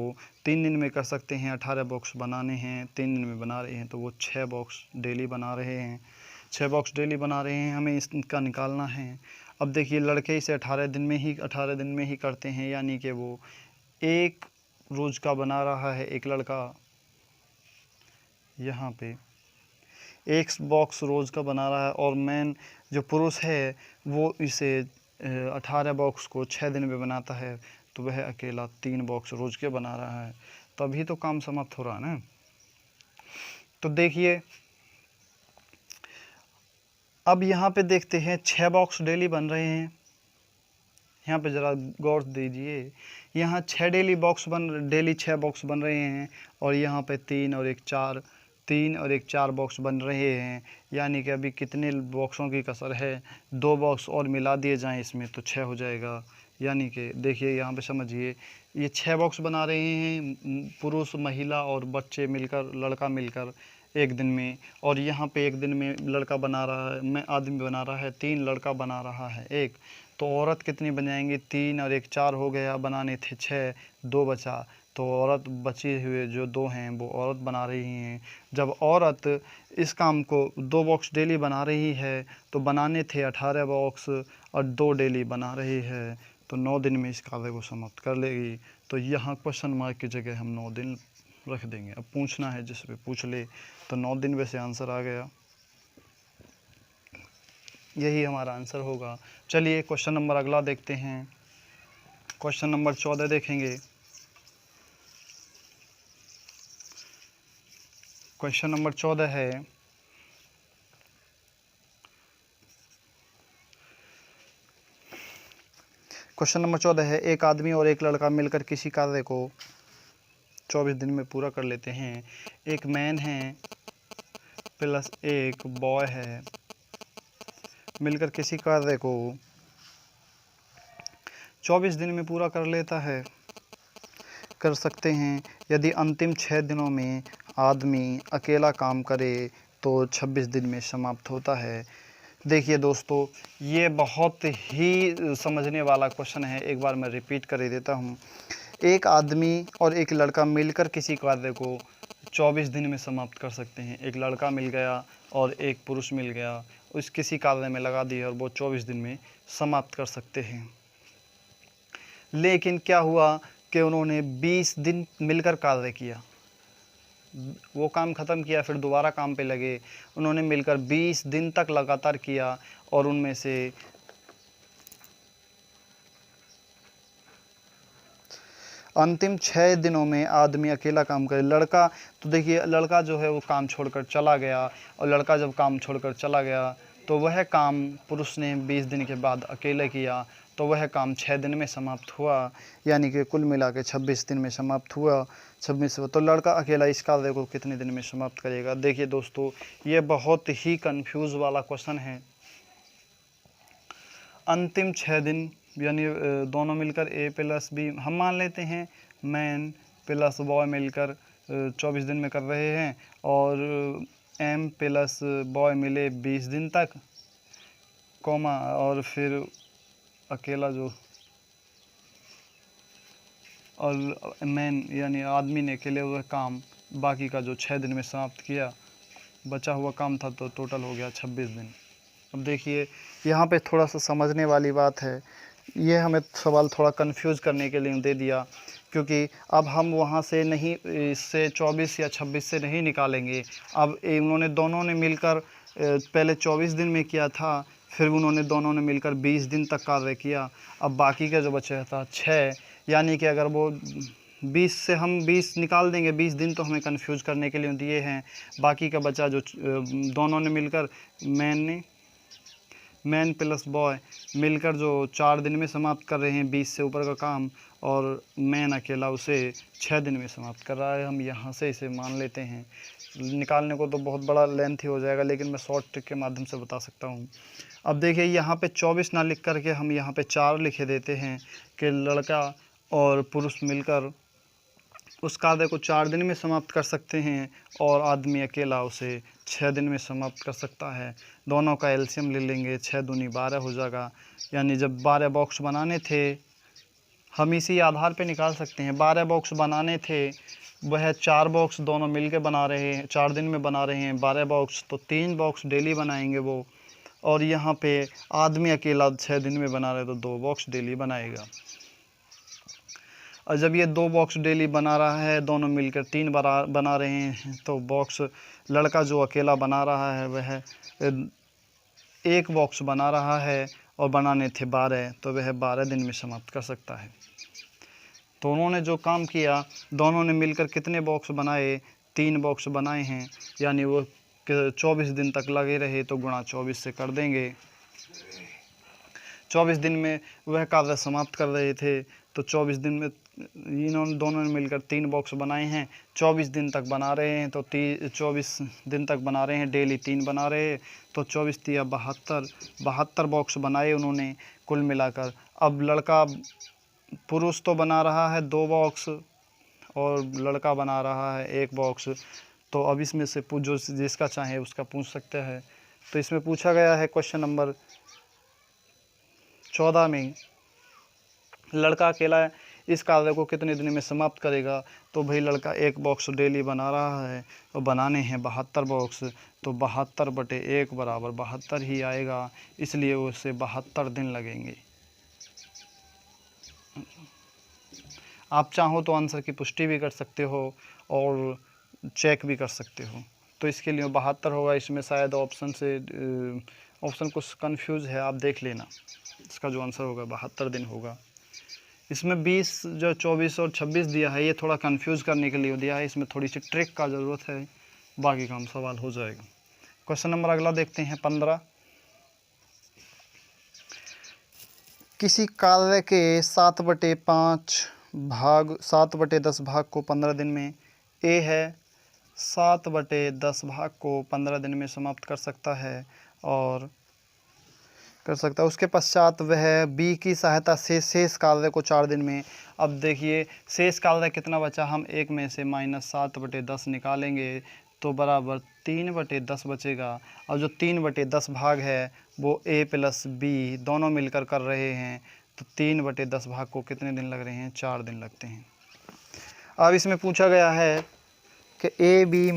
3 दिन में कर सकते हैं। 18 बॉक्स बनाने हैं, 3 दिन में बना रहे हैं, तो वो 6 बॉक्स डेली बना रहे हैं। 6 बॉक्स डेली बना रहे हैं, हमें इसका निकालना है। अब देखिए लड़के इसे 18 दिन में ही करते हैं, यानी कि वो 1 रोज़ का बना रहा है। एक लड़का यहाँ पे 1 बॉक्स रोज़ का बना रहा है, और मैन जो पुरुष है वो इसे 18 बॉक्स को 6 दिन में बनाता है, तो वह अकेला 3 बॉक्स रोज़ के बना रहा है। तभी तो काम समाप्त हो रहा है ना। तो देखिए अब यहाँ पे देखते हैं 6 बॉक्स डेली बन रहे हैं। यहाँ पे ज़रा गौर दीजिए, यहाँ 6 डेली 6 बॉक्स बन रहे हैं, और यहाँ पे 3 और 1 4 बॉक्स बन रहे हैं। यानी कि अभी कितने बॉक्सों की कसर है? 2 बॉक्स और मिला दिए जाएं इसमें तो 6 हो जाएगा। यानी कि देखिए यहाँ पे समझिए, ये 6 बॉक्स बना रहे हैं पुरुष, महिला और बच्चे मिलकर, लड़का मिलकर 1 दिन में, और यहाँ पे 1 दिन में लड़का बना रहा है, मैं आदमी बना रहा है 3, लड़का बना रहा है 1, तो औरत कितनी बन जाएंगी? 3 और 1 4 हो गया, बनाने थे 6, 2 बचा, तो औरत बचे हुए जो 2 हैं वो औरत बना रही हैं। जब औरत इस काम को 2 बॉक्स डेली बना रही है, तो बनाने थे 18 बॉक्स और 2 डेली बना रही है, तो 9 दिन में इस कार्य को समाप्त कर लेगी। तो यहाँ क्वेश्चन मार्क की जगह हम 9 दिन रख देंगे। अब पूछना है जिस पे पूछ ले, तो 9 दिन वैसे आंसर आ गया, यही हमारा आंसर होगा। चलिए क्वेश्चन नंबर अगला देखते हैं। क्वेश्चन नंबर 14 देखेंगे। क्वेश्चन नंबर 14 है, क्वेश्चन नंबर 14 है, एक आदमी और एक लड़का मिलकर किसी कार्य को 24 दिन में पूरा कर लेते हैं। एक मैन है प्लस एक बॉय है, मिलकर किसी कार्य को 24 दिन में पूरा कर सकते हैं। यदि अंतिम 6 दिनों में आदमी अकेला काम करे तो 26 दिन में समाप्त होता है। देखिए दोस्तों, ये बहुत ही समझने वाला क्वेश्चन है। एक बार मैं रिपीट कर देता हूँ। एक आदमी और एक लड़का मिलकर किसी कार्य को 24 दिन में समाप्त कर सकते हैं। एक लड़का मिल गया और एक पुरुष मिल गया, उस किसी कार्य में लगा दिए और वो 24 दिन में समाप्त कर सकते हैं। लेकिन क्या हुआ कि उन्होंने 20 दिन मिलकर कार्य किया, वो काम ख़त्म किया, फिर दोबारा काम पे लगे। उन्होंने मिलकर 20 दिन तक लगातार किया और उनमें से अंतिम 6 दिनों में आदमी अकेला काम करे। लड़का, तो देखिए लड़का जो है वो काम छोड़कर चला गया, और लड़का जब काम छोड़कर चला गया तो वह काम पुरुष ने 20 दिन के बाद अकेले किया, तो वह काम 6 दिन में समाप्त हुआ, यानी कि कुल मिला के 26 दिन में समाप्त हुआ। 26 तो लड़का अकेला इस कार्य को कितने दिन में समाप्त करेगा? देखिए दोस्तों, ये बहुत ही कंफ्यूज वाला क्वेश्चन है। अंतिम 6 दिन यानी दोनों मिलकर ए प्लस बी, हम मान लेते हैं मैन प्लस बॉय मिलकर 24 दिन में कर रहे हैं, और एम प्लस बॉय मिले 20 दिन तक, कॉमा, और फिर अकेला जो, और मैन यानी आदमी ने अकेले हुए काम बाकी का जो 6 दिन में समाप्त किया, बचा हुआ काम था, तो टोटल हो गया 26 दिन। अब देखिए यहाँ पे थोड़ा सा समझने वाली बात है, ये हमें सवाल थोड़ा कंफ्यूज करने के लिए दे दिया, क्योंकि अब हम वहाँ से नहीं, इससे 24 या 26 से नहीं निकालेंगे। अब उन्होंने दोनों ने मिलकर पहले 24 दिन में किया था, फिर उन्होंने दोनों ने मिलकर 20 दिन तक कार्य किया। अब बाकी का जो बचा था 6, यानी कि अगर वो 20 से हम 20 निकाल देंगे, 20 दिन तो हमें कंफ्यूज करने के लिए दिए हैं। बाकी का बचा जो दोनों ने मिलकर, मैन प्लस बॉय मिलकर जो 4 दिन में समाप्त कर रहे हैं 20 से ऊपर का काम, और मैन अकेला उसे 6 दिन में समाप्त कर रहा है। हम यहाँ से इसे मान लेते हैं। निकालने को तो बहुत बड़ा लेंथ ही हो जाएगा, लेकिन मैं शॉर्ट ट्रिक के माध्यम से बता सकता हूँ। अब देखिए यहाँ पे 24 ना लिख करके हम यहाँ पे 4 लिखे देते हैं कि लड़का और पुरुष मिलकर उस कार्य को 4 दिन में समाप्त कर सकते हैं, और आदमी अकेला उसे 6 दिन में समाप्त कर सकता है। दोनों का एलसीएम ले लेंगे, 6 दूनी 12 हो जाएगा। यानी जब 12 बॉक्स बनाने थे, हम इसी आधार पे निकाल सकते हैं। 12 बॉक्स बनाने थे, वह 4 बॉक्स दोनों मिल के बना रहे हैं, 4 दिन में बना रहे हैं 12 बॉक्स, तो 3 बॉक्स डेली बनाएंगे वो। और यहाँ पे आदमी अकेला 6 दिन में बना रहे तो 2 बॉक्स डेली बनाएगा। और जब ये 2 बॉक्स डेली बना रहा है, दोनों मिलकर 3 बना रहे हैं, तो बॉक्स लड़का जो अकेला बना रहा है वह 1 बॉक्स बना रहा है, और बनाने थे 12, तो वह 12 दिन में समाप्त कर सकता है। तो उन्होंने जो काम किया, दोनों ने मिलकर कितने बॉक्स बनाए? 3 बॉक्स बनाए हैं, यानी वो 24 दिन तक लगे रहे, तो गुणा 24 से कर देंगे। 24 दिन में वह कार्य समाप्त कर रहे थे, तो 24 दिन में दोनों ने मिलकर 3 बॉक्स बनाए हैं, 24 दिन तक बना रहे हैं, तो 24 दिन तक बना रहे हैं, डेली 3 बना रहे हैं, तो 24 या 72 बॉक्स बनाए उन्होंने कुल मिलाकर। अब लड़का, पुरुष तो बना रहा है 2 बॉक्स और लड़का बना रहा है 1 बॉक्स, तो अब इसमें से जो जिसका चाहे उसका पूछ सकते हैं। तो इसमें पूछा गया है क्वेश्चन नंबर 14 में, लड़का अकेला इस कार्य को कितने दिन में समाप्त करेगा? तो भाई लड़का 1 बॉक्स डेली बना रहा है, और बनाने हैं 72 बॉक्स, तो 72/1 बराबर 72 ही आएगा, इसलिए उसे 72 दिन लगेंगे। आप चाहो तो आंसर की पुष्टि भी कर सकते हो और चेक भी कर सकते हो। तो इसके लिए 72 होगा। इसमें शायद ऑप्शन कुछ कंफ्यूज है, आप देख लेना। इसका जो आंसर होगा 72 दिन होगा। इसमें 20 जो 24 और 26 दिया है ये थोड़ा कंफ्यूज करने के लिए दिया है, इसमें थोड़ी सी ट्रिक का ज़रूरत है, बाकी काम सवाल हो जाएगा। क्वेश्चन नंबर अगला देखते हैं 15। किसी कार्य के 7/5 भाग 7/10 भाग को 15 दिन में ए है 7/10 भाग को 15 दिन में समाप्त कर सकता है और उसके पश्चात वह बी की सहायता से शेष कार्य को 4 दिन में। अब देखिए शेष कार्य कितना बचा, हम एक में से -7/10 निकालेंगे तो बराबर 3/10 बचेगा। और जो 3/10 भाग है वो ए प्लस बी दोनों मिलकर कर रहे हैं, तो 3/10 भाग को कितने दिन लग रहे हैं, 4 दिन लगते हैं। अब इसमें पूछा गया है कि ए बी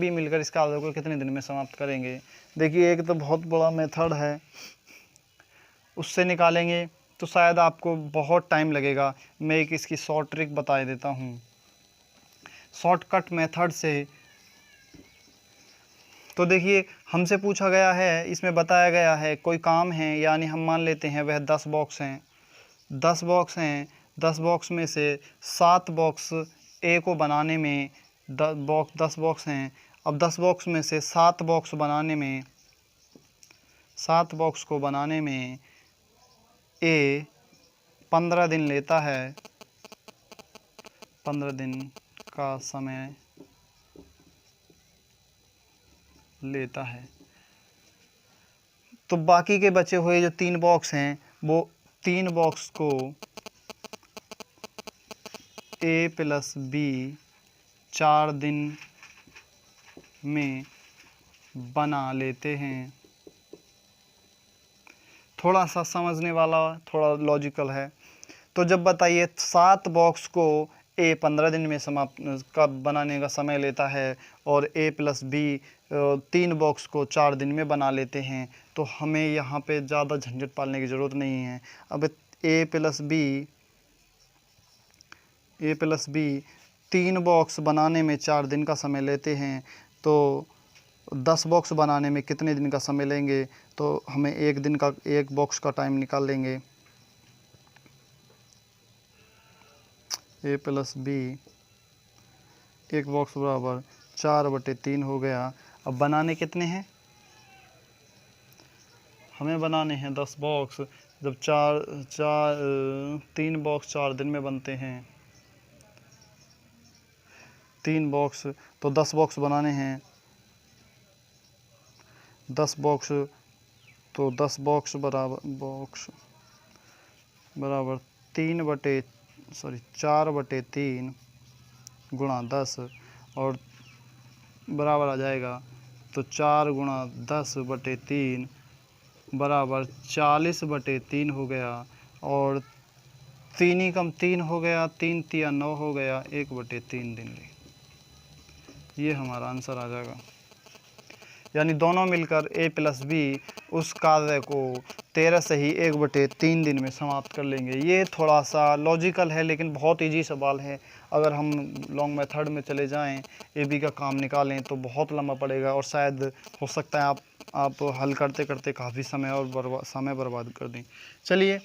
मिलकर इस कार्य को कितने दिन में समाप्त करेंगे। देखिए एक तो बहुत बड़ा मेथड है, उससे निकालेंगे तो शायद आपको बहुत टाइम लगेगा। मैं एक इसकी शॉर्ट ट्रिक बता देता हूँ। शॉर्टकट मेथड से तो देखिए हमसे पूछा गया है, इसमें बताया गया है कोई काम है, यानी हम मान लेते हैं वह 10 बॉक्स हैं, 10 बॉक्स में से 7 बॉक्स ए को बनाने में 10 बॉक्स हैं। अब 10 बॉक्स में से 7 बॉक्स को बनाने में ए 15 दिन लेता है, 15 दिन का समय लेता है। तो बाकी के बचे हुए जो 3 बॉक्स हैं वो 3 बॉक्स को ए प्लस बी 4 दिन में बना लेते हैं। थोड़ा सा समझने वाला, थोड़ा लॉजिकल है। तो जब बताइए 7 बॉक्स को ए 15 दिन में समाप्त का बनाने का समय लेता है और ए प्लस बी 3 बॉक्स को 4 दिन में बना लेते हैं, तो हमें यहाँ पे ज़्यादा झंझट पालने की ज़रूरत नहीं है। अब ए प्लस बी 3 बॉक्स बनाने में 4 दिन का समय लेते हैं, तो 10 बॉक्स बनाने में कितने दिन का समय लेंगे, तो हमें एक बॉक्स का टाइम निकाल लेंगे। ए प्लस बी 1 बॉक्स बराबर 4/3 हो गया। अब बनाने कितने हैं, हमें बनाने हैं 10 बॉक्स। जब 3 बॉक्स 4 दिन में बनते हैं, 3 बॉक्स तो 10 बॉक्स बनाने हैं, 10 बॉक्स तो 10 बॉक्स बराबर 4/3 गुणा 10 और बराबर आ जाएगा, तो 4 गुणा 10/3 बराबर 40/3 हो गया। और 3 ही कम 3 हो गया, 3 तिया 9 हो गया, 1/3 दिन ले, ये हमारा आंसर आ जाएगा। यानी दोनों मिलकर ए प्लस बी उस कार्य को 13 से ही 1/3 दिन में समाप्त कर लेंगे। ये थोड़ा सा लॉजिकल है लेकिन बहुत इजी सवाल है। अगर हम लॉन्ग मेथड में चले जाएं, ए बी का काम निकालें तो बहुत लंबा पड़ेगा और शायद हो सकता है आप हल करते करते काफ़ी समय बर्बाद कर दें। चलिए